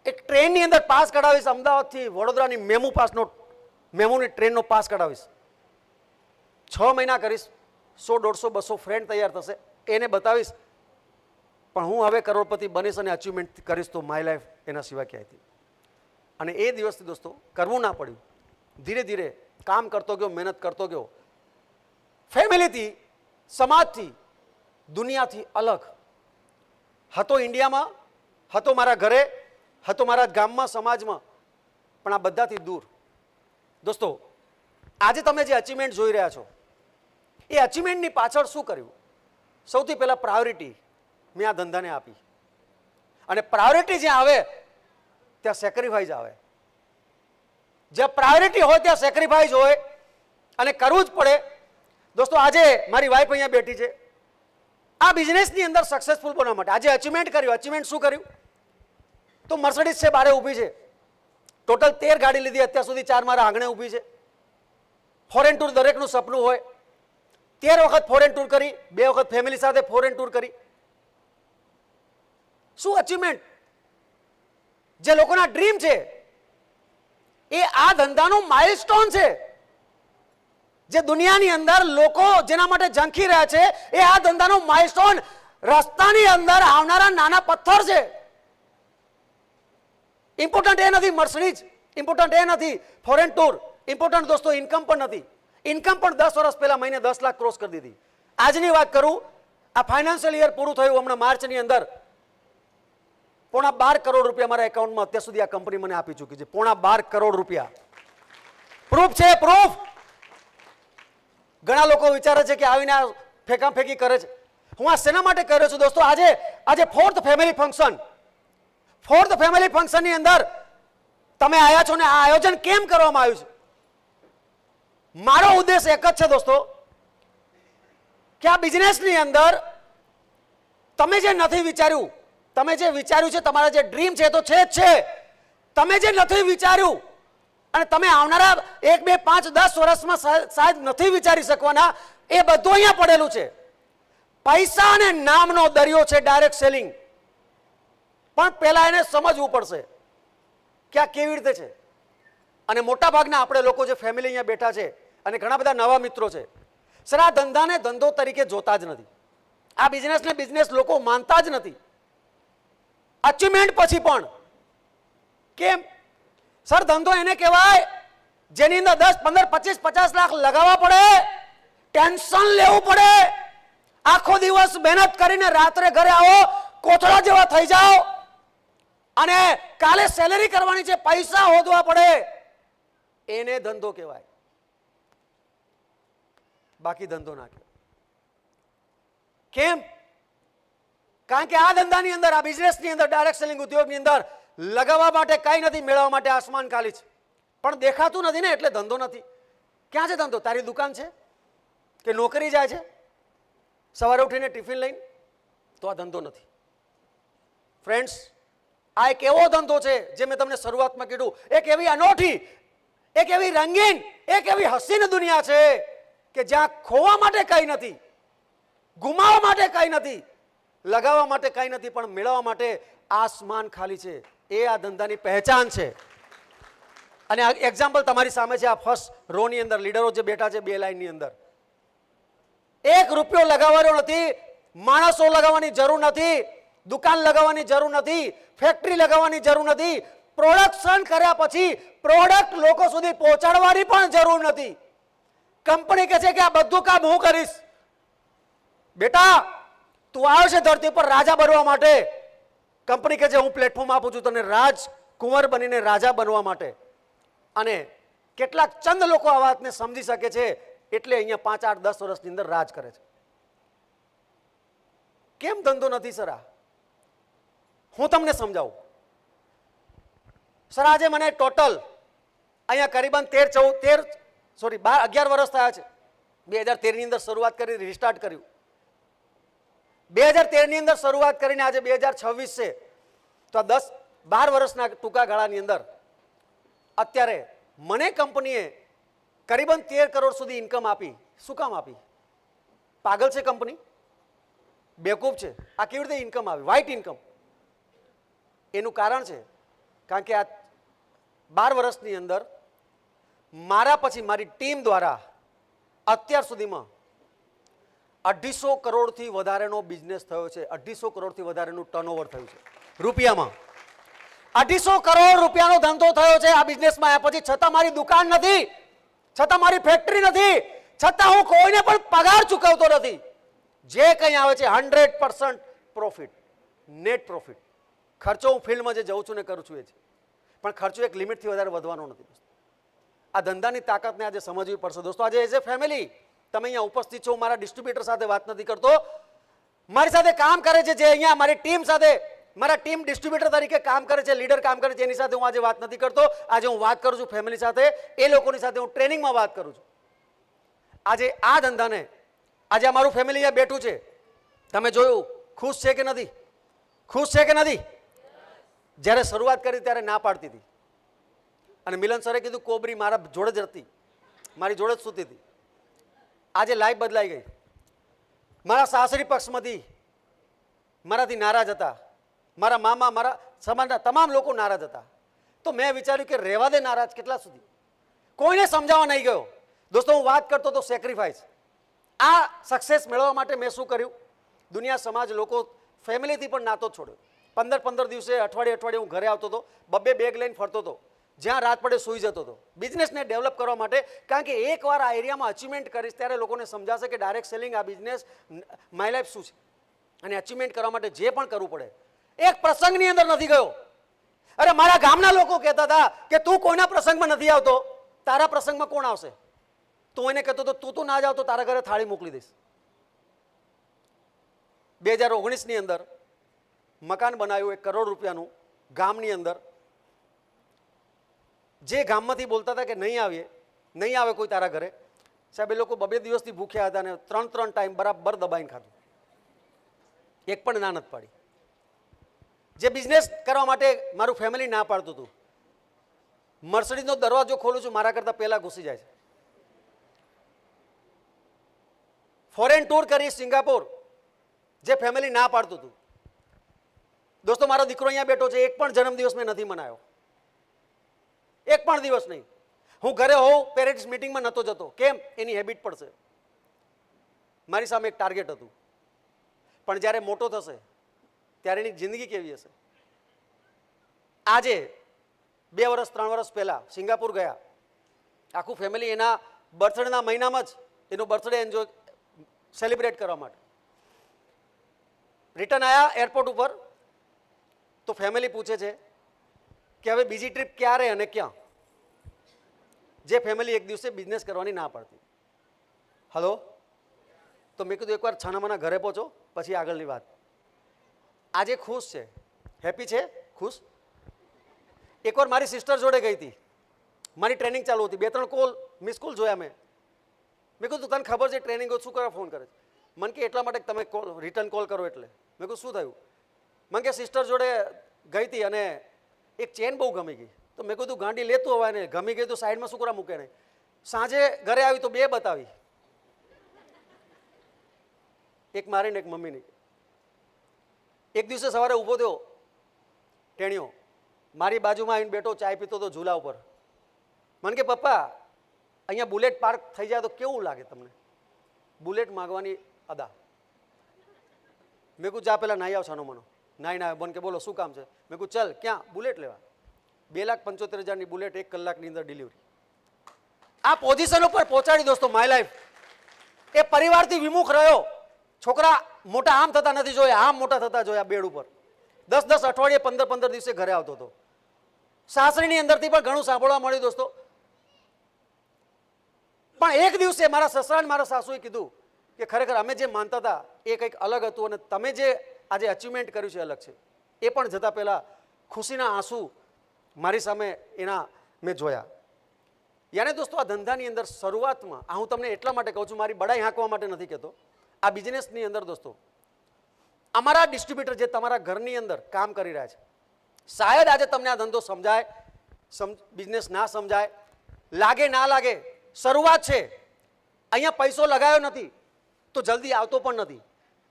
એક ટ્રેનની અંદર પાસ કઢાવીશ, અમદાવાદથી વડોદરાની મેમુની ટ્રેનનો પાસ કઢાવીશ. 6 મહિના કરીશ, 100, 150, 200 ફ્રેન્ડ તૈયાર થશે, એને બતાવીશ. પણ હું હવે કરોડપતિ બનીશ અને અચીવમેન્ટ કરીશ તો માય લાઈફ એના સિવાય ક્યાંયથી. અને એ દિવસથી દોસ્તો કરવું ના પડ્યું. ધીરે ધીરે કામ કરતો ગયો, મહેનત કરતો ગયો. ફેમિલીથી, સમાજથી, દુનિયાથી અલગ હતો. ઇન્ડિયામાં હતો, મારા ઘરે હતો, મારા ગામમાં, સમાજમાં, પણ આ બધાથી દૂર. દોસ્તો, આજે તમે જે અચીવમેન્ટ જોઈ રહ્યા છો, એ અચીવમેન્ટની પાછળ શું કર્યું? સૌથી પહેલાં પ્રાયોરિટી મેં આ ધંધાને આપી. અને પ્રાયોરિટી જ્યાં આવે ત્યાં સેક્રિફાઈસ આવે. જ્યાં પ્રાયોરિટી હોય ત્યાં સેક્રિફાઈસ હોય અને કરવું જ પડે. દોસ્તો, આજે મારી વાઈફ અહીંયા બેઠી છે. આ બિઝનેસની અંદર સક્સેસફુલ બનવા માટે આજે અચીવમેન્ટ કર્યું. અચીવમેન્ટ શું કર્યું? તો મર્સિડીઝ છે, બારે ઊભી છે. ટોટલ 13 ગાડી લીધી અત્યાર સુધી, 4 મારા આંગણે ઊભી છે. ફોરેન ટૂર દરેકનું સપનું હોય. 13 વખત ફોરેન ટૂર કરી, 2 વખત ફેમિલી સાથે ફોરેન ટૂર કરી. શું અચીવમેન્ટ? જે લોકોના ડ્રીમ છે એ આ ધંધાનું માઇલસ્ટોન છે. જે દુનિયાની અંદર લોકો જેના માટે ઝંખી રહ્યા છે એ આ ધંધાનું માઇલસ્ટોન, રસ્તાની અંદર આવનારા નાના પથ્થર છે. ઇમ્પોર્ટન્ટ એ નથી મર્સિડીઝ, ઇમ્પોર્ટન્ટ એ નથી ફોરેન ટૂર, ઇમ્પોર્ટન્ટ દોસ્તો ઇન્કમ પણ નથી. ઇન્કમ પણ 10 વર્ષ પહેલા મહિને 10 લાખ ક્રોસ કરી દીધી. આજની વાત કરું, આ ફાઇનાન્શિયલ યર પૂરું થયું હમણાં માર્ચની અંદર, પોણા 12 કરોડ રૂપિયા મારા એકાઉન્ટમાં અત્યાર સુધી આ કંપની મને આપી ચૂકી છે. પોણા 12 કરોડ રૂપિયા. પ્રૂફ છે, પ્રૂફ. ઘણા લોકો વિચારે છે કે આવીને આ ફેંકાફેંકી કરે છે. હું આ શેના માટે કર્યો છું દોસ્તો? આજે ફોર્થ ફેમિલી ફંક્શનની અંદર તમે આવ્યા છો ને આ આયોજન કેમ કરવામાં આવ્યું છે? મારો ઉદ્દેશ એક જ છે દોસ્તો, કે આ બિઝનેસની અંદર તમે જે નથી વિચાર્યું, તમે જે વિચાર્યું છે, તમારા જે ડ્રીમ છે તો છે જ છે. તમે જે નથી વિચાર્યું અને તમે આવનારા 1, 2, 5, 10 વર્ષમાં શાયદ નથી વિચારી શકવાના, એ બધું અહીંયા પડેલું છે. પૈસા અને નામનો દરિયો છે, ડાયરેક્ટ સેલિંગ. પણ પહેલા એને સમજવું પડશે કે આ કેવી રીતે છે. અને મોટા ભાગના આપણે લોકો જે ફેમિલી અહીંયા બેઠા છે અને ઘણા બધા નવા મિત્રો છે, સર આ ધંધાને ધંધો તરીકે જોતા જ નથી. આ બિઝનેસને બિઝનેસ લોકો માનતા જ નથી. અચીવમેન્ટ પછી પણ કેમ? સર ધંધો એને કહેવાય જેની અંદર 10, 15, 25, 50 લાખ લગાવવા પડે, ટેન્શન લેવું પડે, આખો દિવસ મહેનત કરીને રાત્રે ઘરે આવો કોથળા જેવા થઈ જાઓ અને કાલે સેલેરી કરવાની છે, પૈસા હોદવા પડે, એને ધંધો કહેવાય. બાકી ધંધો ના કહેવાય. કેમ? કારણ કે આ ધંધાની અંદર, આ બિઝનેસની અંદર, ડાયરેક્ટ સેલિંગ ઉદ્યોગની અંદર લગાવવા માટે કઈ નથી, મેળવવા માટે આસમાન ખાલી છે. પણ દેખાતું નથી ને એટલે ધંધો નથી. ક્યાં છે ધંધો? તારી દુકાન છે કે નોકરી જાય છે સવારે ઉઠીને ટિફિન લઈને? તો આ ધંધો નથી. ફ્રેન્ડ્સ, આ એક એવો ધંધો છે જે મેં તમને શરૂઆતમાં કીધું, એક એવી અનોઠી, એક એવી રંગીન, એક એવી હસીન દુનિયા છે કે જ્યાં ખોવા માટે કઈ નથી, ગુમાવવા માટે કઈ નથી, લગાવવા માટે કઈ નથી, પણ મેળવવા માટે આસમાન ખાલી છે. એ આ ધંધાની પહેચાન છે. અને આ એક્ઝામ્પલ તમારી સામે છે. આ ફર્સ્ટ રો ની અંદર લીડરો જે બેઠા છે 2 લાઈનની અંદર, 1 રૂપિયો લગાવવાનો નથી, માણસો લગાવવાની જરૂર નથી, દુકાન લગાવવાની જરૂર નથી, ફેક્ટરી લગાવવાની જરૂર નથી, પ્રોડક્શન કર્યા પછી પ્રોડક્ટ લોકો સુધી પહોંચાડવાની પણ જરૂર નથી. કંપની કહે છે કે આ બધું કામ હું કરીશ. બેટા તું આવ્યો છે ધરતી પર રાજા બનવા માટે. કંપની કહે છે હું પ્લેટફોર્મ આપું છું તને રાજકુંવર બનીને રાજા બનવા માટે. અને કેટલાક ચંદ લોકો આ વાતને સમજી શકે છે એટલે અહીંયા 5, 8, 10 વર્ષની અંદર રાજ કરે છે. કેમ ધંધો નથી સર? હું તમને સમજાવું. સર આજે મને ટોટલ અહીંયા કરીબન 11 વર્ષ થયા છે. 2013 ની અંદર શરૂઆત કરી, રિસ્ટાર્ટ કર્યું. 2013 ની અંદર શરૂઆત કરીને આજે 2026 છે, તો આ 10-12 વર્ષના ટૂંકા ગાળાની અંદર અત્યારે મને કંપનીએ કરીબન 13 કરોડ સુધી ઇન્કમ આપી. શું કામ આપી? પાગલ છે કંપની? બેવકૂફ છે? આ કેવી રીતે ઇન્કમ આવી? White income. એનું કારણ છે કારણ કે આ 12 વર્ષની અંદર મારા પછી મારી ટીમ દ્વારા અત્યાર સુધીમાં 250 કરોડથી વધારેનો બિઝનેસ થયો છે. 250 કરોડથી વધારેનું ટર્નઓવર થયું છે રૂપિયામાં. 250 કરોડ રૂપિયાનો ધંધો થયો છે આ બિઝનેસમાં આવ્યા પછી. છતાં મારી દુકાન નથી, છતાં મારી ફેક્ટરી નથી, છતાં હું કોઈને પણ પગાર ચૂકવતો નથી. જે કંઈ આવે છે 100% પ્રોફિટ, નેટ પ્રોફિટ. ખર્ચો હું ફિલ્ડમાં જે જઉં છું ને કરું છું એ છે, પણ ખર્ચો એક લિમિટથી વધારે વધવાનો નથી. આ ધંધાની તાકાતને આજે સમજવી પડશે દોસ્તો. આજે એઝ એ ફેમિલી તમે અહીંયા ઉપસ્થિત છો. મારા ડિસ્ટ્રીબ્યુટર સાથે વાત નથી કરતો, મારી સાથે કામ કરે છે જે અહીંયા મારી ટીમ સાથે, મારા ટીમ ડિસ્ટ્રીબ્યુટર તરીકે કામ કરે છે, લીડર કામ કરે છે, એની સાથે હું આજે વાત નથી કરતો. આજે હું વાત કરું છું ફેમિલી સાથે, એ લોકોની સાથે હું ટ્રેનિંગમાં વાત કરું છું. આજે આ ધંધાને, આજે અમારું ફેમિલી અહીંયા બેઠું છે, તમે જોયું. ખુશ છે કે નથી? ખુશ છે કે નથી? જ્યારે શરૂઆત કરી ત્યારે ના પાડતી હતી અને મિલન સરે કીધું કોબરી મારા જોડે જ હતી, મારી જોડે જ સૂતી હતી. આજે લાઈફ બદલાઈ ગઈ. મારા સાસરી પક્ષમાંથી મારાથી નારાજ હતા, મારા મામા, મારા સમાજના તમામ લોકો નારાજ હતા. તો મેં વિચાર્યું કે રહેવા દે નારાજ કેટલા સુધી, કોઈને સમજાવવા નહીં ગયો. દોસ્તો હું વાત કરતો તો સેક્રિફાઈસ. આ સક્સેસ મેળવવા માટે મેં શું કર્યું? દુનિયા, સમાજ, લોકો, ફેમિલીથી પણ નાતો છોડ્યો. 15 દિવસે, અઠવાડિયે હું ઘરે આવતો હતો, 2 બેગ લઈને ફરતો હતો. જ્યાં રાત પડે સૂઈ જતો હતો બિઝનેસને ડેવલપ કરવા માટે. કારણ કે એકવાર આ એરિયામાં અચીવમેન્ટ કરીશ ત્યારે લોકોને સમજાશે કે ડાયરેક્ટ સેલિંગ આ બિઝનેસ માય લાઈફ શું છે, અને અચીવમેન્ટ કરવા માટે જે પણ કરવું પડે. એક પ્રસંગની અંદર નથી ગયો. અરે મારા ગામના લોકો કહેતા હતા કે તું કોઈના પ્રસંગમાં નથી આવતો, તારા પ્રસંગમાં કોણ આવશે? તું એને કહેતો હતો તું ના જાવ તો તારા ઘરે થાળી મોકલી દઈશ. 2019ની અંદર મકાન બનાવ્યું 1 કરોડ રૂપિયાનું ગામની અંદર. જે ગામમાંથી બોલતા હતા કે નહીં આવે કોઈ તારા ઘરે, સાહેબ એ લોકો 2 દિવસથી ભૂખ્યા હતા અને 3 ટાઈમ બરાબર દબાઈને ખાધું. એક પણ ના નથી પાડી. જે બિઝનેસ કરવા માટે મારું ફેમિલી ના પાડતું હતું, મર્સિડીઝનો દરવાજો ખોલું છું મારા કરતાં પહેલાં ઘૂસી જાય છે. ફોરેન ટૂર કરી સિંગાપોર, જે ફેમિલી ના પાડતું હતું. દોસ્તો મારો દીકરો અહીંયા બેઠો છે, એક પણ જન્મદિવસ મેં નથી મનાવ્યો, એક પણ દિવસ નહીં. હું ઘરે હોઉં પેરેન્ટ્સ મિટિંગમાં નહોતો જતો. કેમ? એની હેબિટ પડશે. મારી સામે એક ટાર્ગેટ હતું, પણ જ્યારે મોટો થશે ત્યારે એની જિંદગી કેવી હશે? આજે 2 વર્ષ 3 વર્ષ પહેલાં સિંગાપુર ગયા, આખું ફેમિલી એના બર્થડેના મહિનામાં જ એનો બર્થડે એન્જોય સેલિબ્રેટ કરવા માટે રિટર્ન આવ્યા એરપોર્ટ ઉપર. તો ફેમિલી પૂછે છે કે હવે બીજી ટ્રીપ ક્યારે અને ક્યાં? જે ફેમિલી એક દિવસે બિઝનેસ કરવાની ના પાડતી. હલો, તો મેં કીધું એકવાર છાનામાના ઘરે પહોંચો પછી આગળની વાત. આજે ખુશ છે, હેપી છે, ખુશ. એકવાર મારી સિસ્ટર જોડે ગઈ હતી, મારી ટ્રેનિંગ ચાલુ હતી. 2-3 કોલ મિસ કોલ જોયા મેં કીધું તને ખબર છે ટ્રેનિંગ શું કરવા ફોન કરે છે? મને કે એટલા માટે તમે રિટર્ન કોલ કરો એટલે. મેં કીધું શું થયું? મને કે સિસ્ટર જોડે ગઈ હતી અને એક ચેન બહુ ગમી ગઈ. તો મેં કીધું ગાંડી લેતું હવે ને, ગમી ગઈ તો સાઈડમાં શું કરવા મૂકે નહીં. સાંજે ઘરે આવી તો 2 બતાવી, એક મારીને એક મમ્મીની. એક દિવસે સવારે ઊભો થયો ટેણીઓ, મારી બાજુમાં આવીને બેઠો, ચાય પીતો તો ઝૂલા ઉપર. મને કે પપ્પા અહીંયા બુલેટ પાર્ક થઈ જાય તો કેવું લાગે તમને? બુલેટ માગવાની અદા. મેં કહું જા પેલા નાહી આવ છાનો મનો. નાહીને આવ્યો. બન કે બોલો શું કામ છે? મેં કહું ચાલ ક્યાં? બુલેટ લેવા. 2,75,000ની બુલેટ 1 કલાકની અંદર ડિલિવરી. આ પોઝિશન ઉપર પહોંચાડી દોસ્તો માય લાઈફ. એ પરિવારથી વિમુખ રહ્યો. છોકરા મોટા આમ થતા નથી જોયા, આમ મોટા થતા જોયા બેડ ઉપર. 10 અઠવાડિયે 15 દિવસે ઘરે આવતો હતો. સાસરીની અંદરથી પણ ઘણું સાંભળવા મળ્યું દોસ્તો. પણ એક દિવસે મારા સસરા અને મારા સાસુએ કીધું કે ખરેખર અમે જે માનતા હતા એ કંઈક અલગ હતું અને તમે જે આજે અચીવમેન્ટ કર્યું છે અલગ છે. એ પણ જતાં પહેલાં ખુશીના આંસુ મારી સામે એના મેં જોયા. યાને દોસ્તો આ ધંધાની અંદર શરૂઆતમાં, આ હું તમને એટલા માટે કહું છું, મારી બડાઈ હાંકવા માટે નથી કહેતો. આ બિઝનેસની અંદર દોસ્તો અમારા ડિસ્ટ્રીબ્યુટર જે તમારા ઘરની અંદર કામ કરી રહ્યા છે, શાયદ આજે તમને આ ધંધો સમજાય, બિઝનેસ ના સમજાય, લાગે ના લાગે, શરૂઆત છે. અહીંયા પૈસો લગાવ્યો નથી તો જલ્દી આવતો પણ નથી.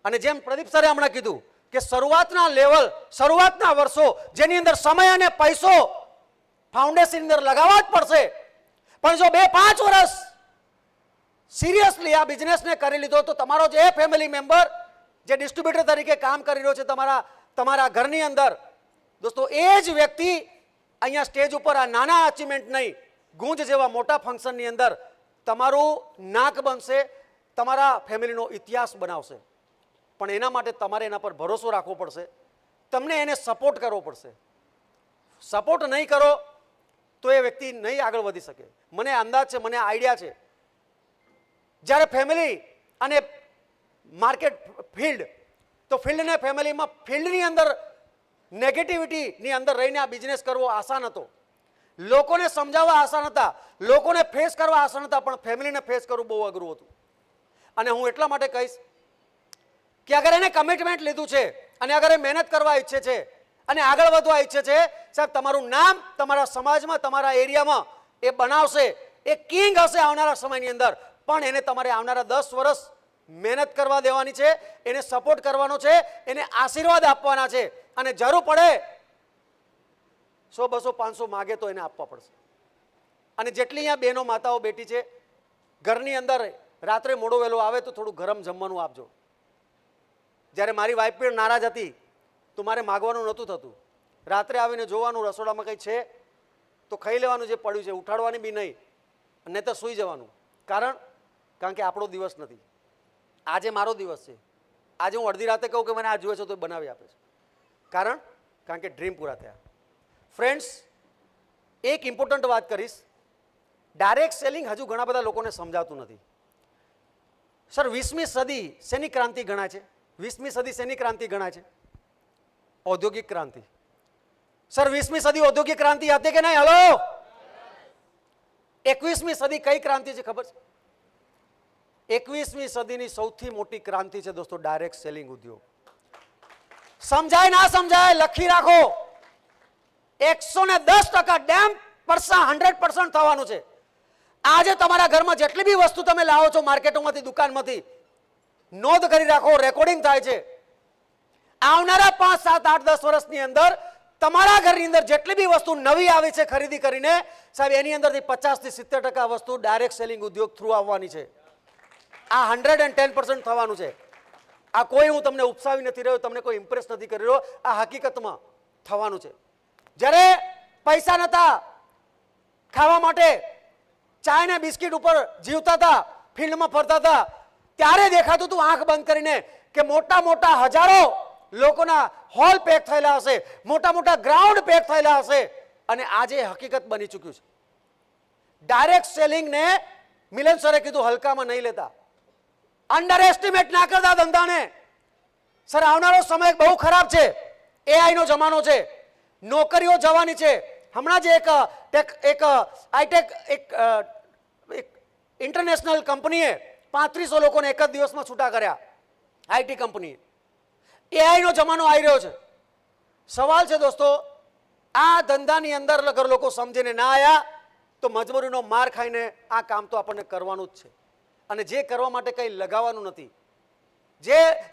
અને જેમ પ્રદીપ સરે હમણાં કીધું કે શરૂઆતના લેવલ, શરૂઆતના વર્ષો જેની અંદર સમય અને પૈસો ફાઉન્ડેશન અંદર લગાવવા જ પડશે. પણ જો 2-5 વર્ષ સિરિયસલી આ બિઝનેસને કરી લીધો તો તમારો જે ફેમિલી મેમ્બર જે ડિસ્ટ્રીબ્યુટર તરીકે કામ કરી રહ્યો છે તમારા ઘરની અંદર, દોસ્તો એ જ વ્યક્તિ અહીંયા સ્ટેજ ઉપર આ નાના અચીવમેન્ટ નહીં, ગુંજ જેવા મોટા ફંક્શનની અંદર તમારું નાક બનશે, તમારા ફેમિલીનો ઇતિહાસ બનાવશે. પણ એના માટે તમારે એના પર ભરોસો રાખવો પડશે, તમને એને સપોર્ટ કરવો પડશે. સપોર્ટ નહીં કરો તો એ વ્યક્તિ નહીં આગળ વધી શકે. મને અંદાજ છે, મને આઈડિયા છે, જ્યારે ફેમિલી અને માર્કેટ ફિલ્ડ, તો ફિલ્ડ ને ફેમિલીમાં ફિલ્ડની અંદર નેગેટિવિટીની અંદર રહીને આ બિઝનેસ કરવો આસાન હતો, લોકોને સમજાવવા આસાન હતા, લોકોને ફેસ કરવા આસાન હતા, પણ ફેમિલીને ફેસ કરવું બહુ અઘરું હતું. અને હું એટલા માટે કહીશ કે અગર એને કમિટમેન્ટ લીધું છે અને અગર એ મહેનત કરવા ઈચ્છે છે અને આગળ વધવા ઈચ્છે છે, સાહેબ તમારું નામ તમારા સમાજમાં, તમારા એરિયામાં એ બનાવશે, એ કિંગ હશે આવનારા સમયની અંદર. પણ એને તમારે આવનારા 10 વર્ષ મહેનત કરવા દેવાની છે, એને સપોર્ટ કરવાનો છે, એને આશીર્વાદ આપવાના છે. અને જરૂર પડે 100, 200, 500 માગે તો એને આપવા પડશે. અને જેટલી અહીંયા બહેનો માતાઓ બેઠી છે, ઘરની અંદર રાત્રે મોડો વહેલો આવે તો થોડું ગરમ જમવાનું આપજો. જ્યારે મારી વાઈફ પણ નારાજ હતી તો મારે માગવાનું નહોતું થતું. રાત્રે આવીને જોવાનું રસોડામાં કંઈ છે તો ખાઈ લેવાનું જે પડ્યું છે, ઉઠાડવાની બી નહીં, નહીં તો સૂઈ જવાનું. કારણ કે આપણો દિવસ નથી. આજે મારો દિવસ છે. આજે હું અડધી રાતે કહું કે મને આ જોઈએ છે તો બનાવી આપે છે. કારણ કે ડ્રીમ પૂરા થયા. ફ્રેન્ડ્સ, એક ઇમ્પોર્ટન્ટ વાત કરીશ. ડાયરેક્ટ સેલિંગ હજુ ઘણા બધા લોકોને સમજાતું નથી. સર 20મી સદી શેની ક્રાંતિ ગણાય છે? 20મી સદી શેની ક્રાંતિ ગણાય છે? ઔદ્યોગિક ક્રાંતિ. સર 20મી સદી ઔદ્યોગિક ક્રાંતિ હતી કે નહીં? હલો, 21મી સદી કઈ ક્રાંતિ છે ખબર છે? 21મી સદીની સૌથી મોટી ક્રાંતિ છે દોસ્તો ડાયરેક્ટ સેલિંગ ઉદ્યોગ. સમજાય ના સમજાય લખી રાખો. 110% ડેમ પરસા 100% થવાનું છે. આજે તમારા ઘરમાં જેટલી બી વસ્તુ તમે લાવો છો માર્કેટોમાંથી, દુકાનમાંથી, નોંધ કરી રાખો, રેકોર્ડિંગ થાય છે. આવનારા 5, 7, 8, 10 વર્ષની અંદર તમારા ઘરની અંદર જેટલી બી વસ્તુ નવી આવી છે ખરીદી કરીને, સાહેબ એની અંદરથી 50 થી 70% વસ્તુ ડાયરેક્ટ સેલિંગ ઉદ્યોગ થ્રુ આવવાની છે. આ 110% થવાનું છે. આ કોઈ હું તમને ઉપસાવી નથી રહ્યો, તમને કોઈ ઇમ્પ્રેસ નથી કરી રહ્યો, આ હકીકતમાં થવાનું છે. જ્યારે પૈસા નતા ખાવા માટે, ચાય ને બિસ્કિટ ઉપર જીવતા હતા, ફિલ્ડમાં ફરતા હતા, ત્યારે દેખાતું હતું આંખ બંધ કરીને કે મોટા મોટા હજારો લોકોના હોલ પેક થયેલા હશે, મોટા મોટા ગ્રાઉન્ડ પેક થયેલા હશે. અને આજે હકીકત બની ચૂક્યું છે. ડાયરેક્ટ સેલિંગને મિલન સરે કીધું હલકામાં નહીં લેતા, અંડર એસ્ટિમેટ ના કરતા ધંધાને. સર આવનારો સમય બહુ ખરાબ છે. એઆઈ નો જમાનો છે, નોકરીઓ જવાની છે. હમણાં જ એક આઈટેક એક ઇન્ટરનેશનલ કંપનીએ 3500 લોકોને એક જ દિવસમાં છૂટા કર્યા. IT company. એઆઈ નો જમાનો આવી રહ્યો છે. સવાલ છે દોસ્તો, આ ધંધાની અંદર અગર લોકો સમજીને ના આવ્યા તો મજબૂરીનો માર ખાઈને આ કામ તો આપણને કરવાનું જ છે. અને જે કરવા માટે કંઈ લગાવવાનું નથી,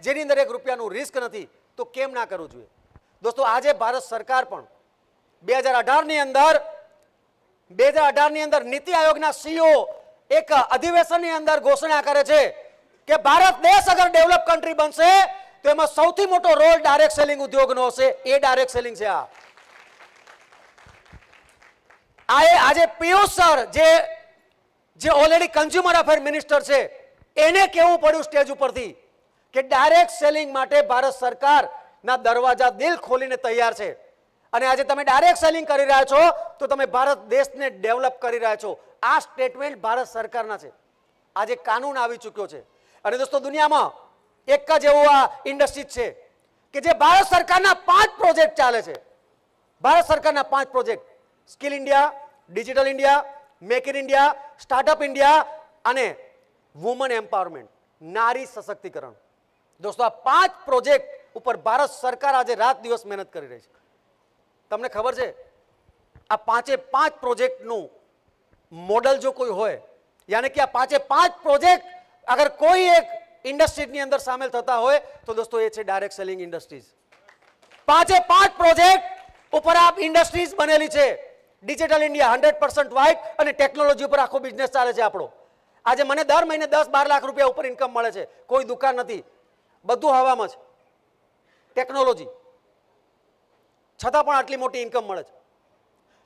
જેની અંદર 1 રૂપિયાનું રિસ્ક નથી, તો કેમ ના કરવું જોઈએ? દોસ્તો આજે ભારત સરકાર પણ 2018 ની અંદર નીતિ આયોગના સીઈઓ એક અધિવેશનની અંદર ઘોષણા કરે છે કે ભારત દેશ અગર ડેવલપ કન્ટ્રી બનશે તો એમાં સૌથી મોટો રોલ ડાયરેક્ટ સેલિંગ ઉદ્યોગનો હશે. એ ડાયરેક્ટ સેલિંગ છે. આજે પિયુષ સર જે ઓલરેડી કન્ઝ્યુમર અફેર મિનિસ્ટર છે, એને કહેવું પડ્યું સ્ટેજ ઉપરથી કે ડાયરેક્ટ સેલિંગ માટે ભારત સરકારના દરવાજા દિલ ખોલીને તૈયાર છે. અને આજે તમે ડાયરેક્ટ સેલિંગ કરી રહ્યા છો તો તમે ભારત દેશને ડેવલપ કરી રહ્યા છો. આ સ્ટેટમેન્ટ ભારત સરકારના છે. આજે કાનૂન આવી ચૂક્યો છે. અને દોસ્તો દુનિયામાં એક જ એવો આ ઇન્ડસ્ટ્રી છે કે જે ભારત સરકારના 5 પ્રોજેક્ટ ચાલે છે. ભારત સરકારના 5 project: skill India, digital India, make in India, startup India અને વુમન એમ્પાવરમેન્ટ, નારી સશક્તિકરણ. દોસ્તો આ 5 પ્રોજેક્ટ ઉપર ભારત સરકાર આજે રાત દિવસ મહેનત કરી રહી છે. તમને ખબર છે આ 5 પ્રોજેક્ટનું મોડલ જો કોઈ હોય, યાની કે આ 5 પ્રોજેક્ટ અગર કોઈ એક ઇન્ડસ્ટ્રીની અંદર સામેલ થતા હોય તો દોસ્તો એ છે ડાયરેક્ટ સેલિંગ ઇન્ડસ્ટ્રીઝ. 5 પ્રોજેક્ટ ઉપર આ ઇન્ડસ્ટ્રીઝ બનેલી છે. ડિજિટલ ઇન્ડિયા 100% વ્હાઇટ અને ટેકનોલોજી ઉપર આખો બિઝનેસ ચાલે છે આપણો. આજે મને દર મહિને 10-12 લાખ રૂપિયા ઉપર ઇન્કમ મળે છે. કોઈ દુકાન નથી, બધું હવામાં છે. ટેકનોલોજી છતાં પણ આટલી મોટી ઇન્કમ મળે છે.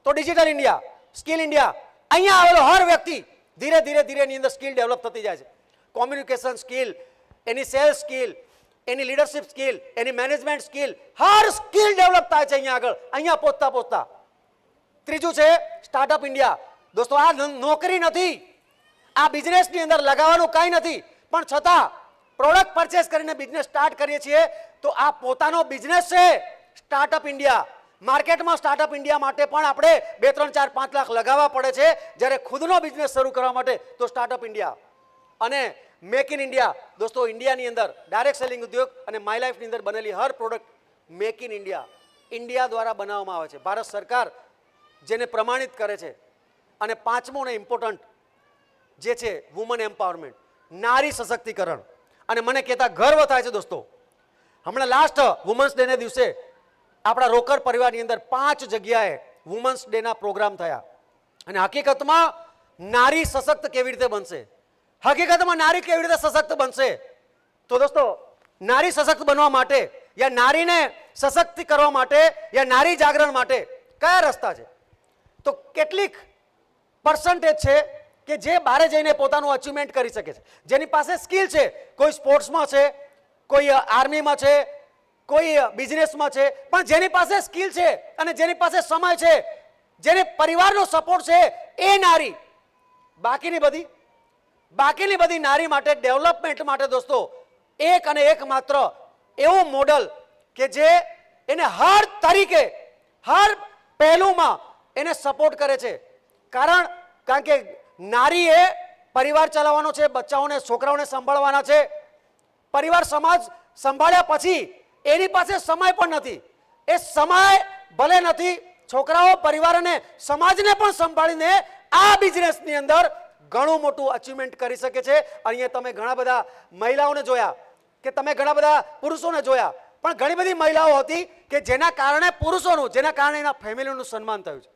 તો ડિજિટલ ઇન્ડિયા, સ્કિલ ઇન્ડિયા, અહીંયા આવેલો હર વ્યક્તિ ધીરે ધીરે એની અંદર સ્કિલ ડેવલપ થતી જાય છે. કોમ્યુનિકેશન સ્કિલ, એની સેલ્સ સ્કિલ, એની લીડરશિપ સ્કિલ, એની મેનેજમેન્ટ સ્કિલ, હર સ્કિલ ડેવલપ થાય છે અહીંયા પહોંચતા. ત્રીજું છે સ્ટાર્ટઅપ ઇન્ડિયા. દોસ્તો આ નોકરી નથી, આ બિઝનેસની અંદર લગાવવાનું કંઈ નથી, પણ છતાં પ્રોડક્ટ પરચેસ કરીને બિઝનેસ સ્ટાર્ટ કરીએ છીએ તો આ પોતાનો બિઝનેસ છે. સ્ટાર્ટઅપ ઇન્ડિયા, માર્કેટમાં સ્ટાર્ટઅપ ઇન્ડિયા માટે પણ આપણે 2, 3, 4, 5 લાખ લગાવવા પડે છે, જ્યારે ખુદનો બિઝનેસ શરૂ કરવા માટે તો સ્ટાર્ટઅપ ઇન્ડિયા. અને મેક ઇન ઇન્ડિયા. દોસ્તો ઇન્ડિયાની અંદર ડાયરેક્ટ સેલિંગ ઉદ્યોગ અને માય લાઈફની અંદર બનેલી હર પ્રોડક્ટ મેક ઇન ઇન્ડિયા દ્વારા બનાવવામાં આવે છે. ભારત સરકાર જેને પ્રમાણિત કરે છે. અને 5મું ને ઇમ્પોર્ટન્ટ જે છે વુમન એમ્પાવરમેન્ટ, નારી સશક્તિકરણ. અને મને કહેતા ગર્વ થાય છે દોસ્તો, હમણાં લાસ્ટ વુમન્સ ડેના દિવસે આપણા રોકર પરિવારની અંદર 5 જગ્યાએ વુમન્સ ડેના પ્રોગ્રામ થયા. અને હકીકતમાં નારી સશક્ત કેવી રીતે બનશે, હકીકતમાં નારી કેવી રીતે સશક્ત બનશે, તો દોસ્તો નારી સશક્ત બનવા માટે યા નારીને સશક્ત કરવા માટે યા નારી જાગરણ માટે કયા રસ્તા છે? તો કેટલીક પર્સન્ટેજ છે કે જે બહાર જઈને પોતાનું અચીવમેન્ટ કરી શકે છે, જેની પાસે સ્કિલ છે, કોઈ સ્પોર્ટ્સમાં છે, કોઈ આર્મીમાં છે, કોઈ બિઝનેસમાં છે, પણ જેની પાસે સ્કિલ છે અને જેની પાસે સમય છે, જેને પરિવારનો સપોર્ટ છે, એ નારી બાકીની બધી નારી માટે ડેવલપમેન્ટ માટે દોસ્તો એક અને એક માત્ર એવું મોડલ કે જે એને હર તરીકે હર પહેલુમાં એને સપોર્ટ કરે છે. કારણ કે નારીએ પરિવાર ચલાવવાનો છે, બચ્ચાઓને છોકરાઓને સંભાળવાના છે. પરિવાર સમાજ સંભાળ્યા પછી એની પાસે સમય પણ નથી. એ સમય ભલે નથી, છોકરાઓ પરિવાર અને સમાજને પણ સંભાળીને આ બિઝનેસની અંદર ઘણું મોટું અચીવમેન્ટ કરી શકે છે. અહીંયા તમે ઘણા બધા મહિલાઓને જોયા કે તમે ઘણા બધા પુરુષોને જોયા, પણ ઘણી બધી મહિલાઓ હતી કે જેના કારણે પુરુષોનું, જેના કારણે એના ફેમિલીનું સન્માન થયું છે.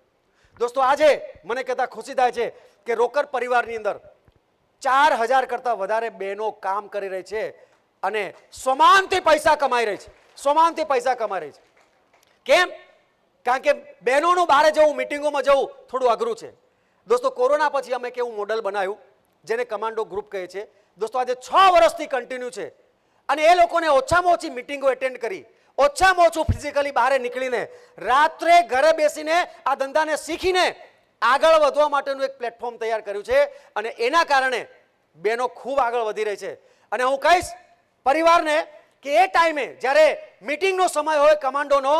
દોસ્તો આજે મને કહેતા ખુશી થાય છે કે રોકર પરિવારની અંદર 4000 કરતાં વધારે બહેનો કામ કરી રહી છે અને સ્વમાનથી પૈસા કમાઈ રહી છે. સ્વમાનથી પૈસા કમાઈ રહી છે. કેમ? કારણ કે બહેનોનું બહાર જવું, મિટિંગોમાં જવું થોડું અઘરું છે. દોસ્તો કોરોના પછી અમે કેવું મોડલ બનાવ્યું જેને કમાન્ડો ગ્રુપ કહે છે. દોસ્તો આજે 6 વર્ષથી કન્ટિન્યુ છે અને એ લોકોને ઓછામાં ઓછી મિટિંગો એટેન્ડ કરી, ઓછામાં ઓછું ફિઝિકલી બહાર નીકળીને રાત્રે ઘરે બેસીને આ ધંધાને શીખીને આગળ વધવા માટેનું એક પ્લેટફોર્મ તૈયાર કર્યું છે અને એના કારણે બહેનો ખૂબ આગળ વધી રહી છે. અને હું કહીશ પરિવારને કે એ ટાઈમે જ્યારે મિટિંગનો સમય હોય કમાન્ડોનો,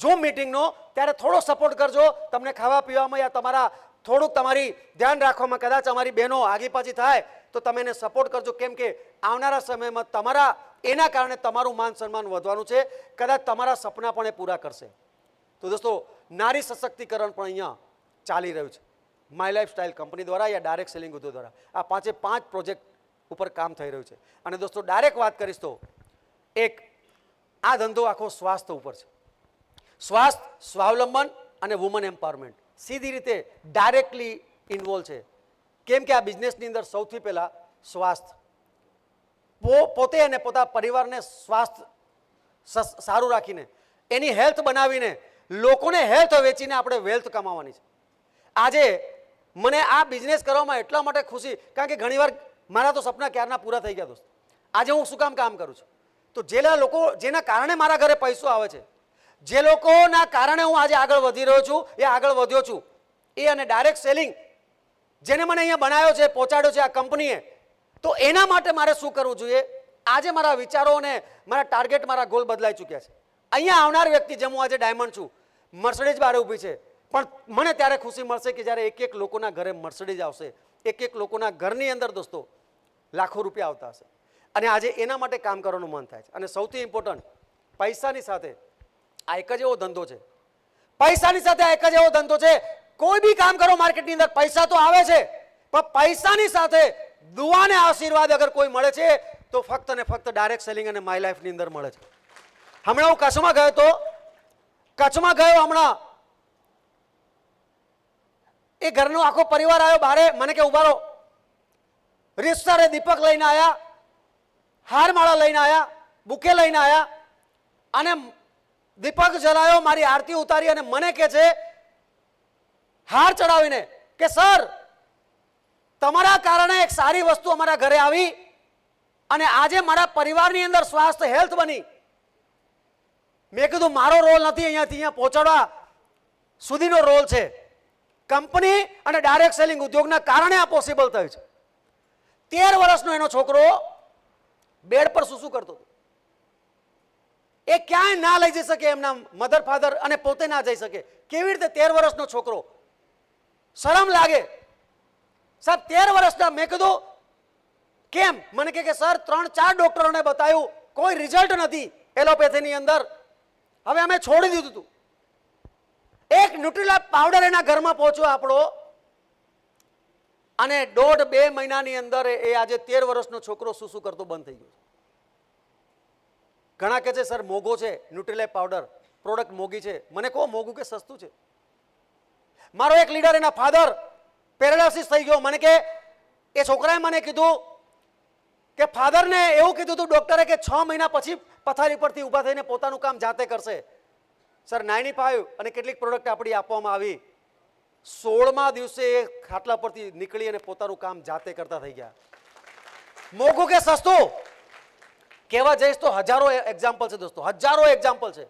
ઝૂમ મિટિંગનો, ત્યારે થોડો સપોર્ટ કરજો. તમને ખાવા પીવામાં યા તમારા થોડુંક તમારી ધ્યાન રાખવામાં કદાચ અમારી બહેનો આગી પાછી થાય તો તમે એને સપોર્ટ કરજો. કેમ કે આવનારા સમયમાં તમારા એના કારણે તમારું માન સન્માન વધવાનું છે. કદાચ તમારા સપના પણ એ પૂરા કરશે. તો દોસ્તો નારી સશક્તિકરણ પણ અહીંયા ચાલી રહ્યું છે માય લાઈફસ્ટાઈલ કંપની દ્વારા યા ડાયરેક્ટ સેલિંગ ઉદ્યોગ દ્વારા. આ 5 પ્રોજેક્ટ ઉપર કામ થઈ રહ્યું છે. અને દોસ્તો ડાયરેક્ટ વાત કરીશ તો એક આ ધંધો આખો સ્વાસ્થ્ય ઉપર છે. સ્વાસ્થ્ય, સ્વાવલંબન અને વુમન એમ્પાવરમેન્ટ સીધી રીતે ડાયરેક્ટલી ઇન્વોલ્વ છે. કેમ કે આ બિઝનેસની અંદર સૌથી પહેલાં સ્વાસ્થ્ય, પોતે અને પોતા પરિવારને સ્વાસ્થ્ય સારું રાખીને એની હેલ્થ બનાવીને લોકોને હેલ્થ વેચીને આપણે વેલ્થ કમાવાની છે. આજે મને આ બિઝનેસ કરવામાં એટલા માટે ખુશી, કારણ કે ઘણીવાર મારા તો સપના ક્યારના પૂરા થઈ ગયા દોસ્ત. આજે હું શું કામ કરું છું? તો જેના કારણે મારા ઘરે પૈસો આવે છે, જે લોકોના કારણે હું આજે આગળ વધી રહ્યો છું યા આગળ વધ્યો છું, એ અને ડાયરેક્ટ સેલિંગ જેને મને અહીંયા બનાવ્યો છે, પહોંચાડ્યો છે આ કંપનીએ, તો એના માટે મારે શું કરવું જોઈએ? આજે મારા વિચારો અને મારા ટાર્ગેટ, મારા ગોલ બદલાઈ ચૂક્યા છે. અહીંયા આવનાર વ્યક્તિ, જેમ હું આજે ડાયમંડ છું, મર્સિડીઝ બહાર ઊભી છે, પણ મને ત્યારે ખુશી મળશે કે જ્યારે એક લોકોના ઘરે મર્સિડીઝ આવશે, એક લોકોના ઘરની અંદર દોસ્તો લાખો રૂપિયા આવતા હશે. અને આજે એના માટે કામ કરવાનું મન થાય છે. અને સૌથી ઇમ્પોર્ટન્ટ, પૈસાની સાથે આ એક જ એવો ધંધો છે, પૈસાની સાથે આ એક જ એવો ધંધો છે. કોઈ બી કામ કરો માર્કેટની અંદર, પૈસા તો આવે છે, પણ પૈસાની સાથે દુઆ અને આશીર્વાદ અગર કોઈ મળે છે તો ફક્ત ને ફક્ત ડાયરેક્ટ સેલિંગ અને માય લાઈફની અંદર મળે છે. હમણાં હું કચ્છમાં ગયો હમણાં એ ઘરનો આખો પરિવાર આવ્યો બારે, મને કે ઉભા રહો. રિશ્તારે દીપક લઈને આવ્યા, હારમાળા લઈને આવ્યા, બુકે લઈને આવ્યા અને દીપક જલાયો, મારી આરતી ઉતારી અને મને કે છે હાર ચડાવીને કે સર તમારા કારણે એક સારી વસ્તુ અમારા ઘરે આવી અને આજે મારા પરિવારની અંદર સ્વાસ્થ્ય હેલ્થ બની. મેં કીધું મારો રોલ નથી અહીંયાથી અહીંયા પહોંચાડવા સુધીનો રોલ છે. કંપની અને ડાયરેક્ટ સેલિંગ ઉદ્યોગના કારણે આ પોસિબલ થયું છે. 13 વર્ષનો એનો છોકરો બેડ પર શું કરતો હતો. એ ક્યાંય ના લઈ જઈ શકે, એમના મધર ફાધર, અને પોતે ના જઈ શકે. કેવી રીતે 13 વર્ષનો છોકરો? શરમ લાગે સર. 13 વર્ષના. મેં કીધું કેમ? મને કે સર 3-4 ડોક્ટરોને બતાવ્યું, કોઈ રિઝલ્ટ નથી એલોપેથીની અંદર. હવે અમે છોડી દીધું હતું. એક ન્યુટ્રીલા પાવડર એના ઘરમાં પહોંચ્યો આપણો, અને 1.5-2 મહિનાની અંદર એ આજે 13 વર્ષનો છોકરો શું કરતો બંધ થઈ ગયો. ઘણા કહે છે સર મોંઘો છે ન્યુટ્રીલા પાવડર, પ્રોડક્ટ મોંઘી છે. મને કહો મોંઘું કે સસ્તું છે? મારો એક લીડર, એના ફાધર પેરાલાઇસિસ થઈ ગયો. મને કે એ છોકરાએ મને કીધું કે ફાધરને એવું કીધું હતું ડોક્ટરે કે 6 મહિના પછી પથારી પરથી ઊભા થઈને પોતાનું કામ જાતે કરશે. સર 95 અને કેટલીક પ્રોડક્ટ આપણી આપવામાં આવી. 16મા દિવસે એ ખાટલા પરથી નીકળી અને પોતાનું કામ જાતે કરતા થઈ ગયા. મોંઘું કે સસ્તું કહેવા જઈશ તો હજારો એક્ઝામ્પલ છે દોસ્તો, હજારો એક્ઝામ્પલ છે.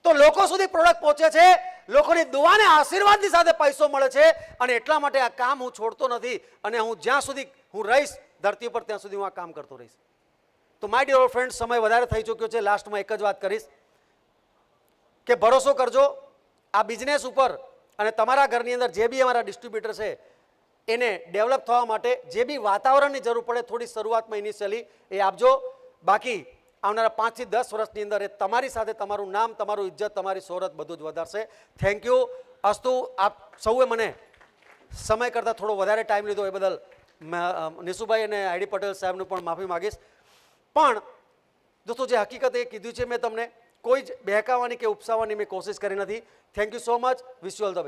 તો લોકો સુધી પ્રોડક્ટ પહોંચે છે, લોકોની દુઆને આશીર્વાદની સાથે પૈસો મળે છે, અને એટલા માટે આ કામ હું છોડતો નથી, અને હું જ્યાં સુધી હું રહીશ ધરતી પર ત્યાં સુધી હું આ કામ કરતો રહીશ. તો માય ડિયર ફ્રેન્ડ, સમય વધારે થઈ ચૂક્યો છે. લાસ્ટમાં એક જ વાત કરીશ કે ભરોસો કરજો આ બિઝનેસ ઉપર, અને તમારા ઘરની અંદર જે બી અમારા ડિસ્ટ્રીબ્યુટર છે એને ડેવલપ થવા માટે જે બી વાતાવરણની જરૂર પડે થોડી શરૂઆતમાં ઇનિશિયલી એ આપજો. બાકી આવનારા 5 થી 10 વર્ષની અંદર એ તમારી સાથે તમારું નામ, તમારું ઇજ્જત, તમારી શોહરત બધું જ વધારશે. Thank you. અસ્તુ. આપ સૌએ મને સમય કરતાં થોડો વધારે ટાઈમ લીધો એ બદલ નિશુભાઈ અને આઈડી પટેલ સાહેબનું પણ માફી માગીશ. પણ દોસ્તો, જે હકીકત એ કીધું છે મેં તમને, કોઈ જ બહેકાવાની કે ઉપસાવવાની મેં કોશિશ કરી નથી. Thank you so much. Wish you all the best.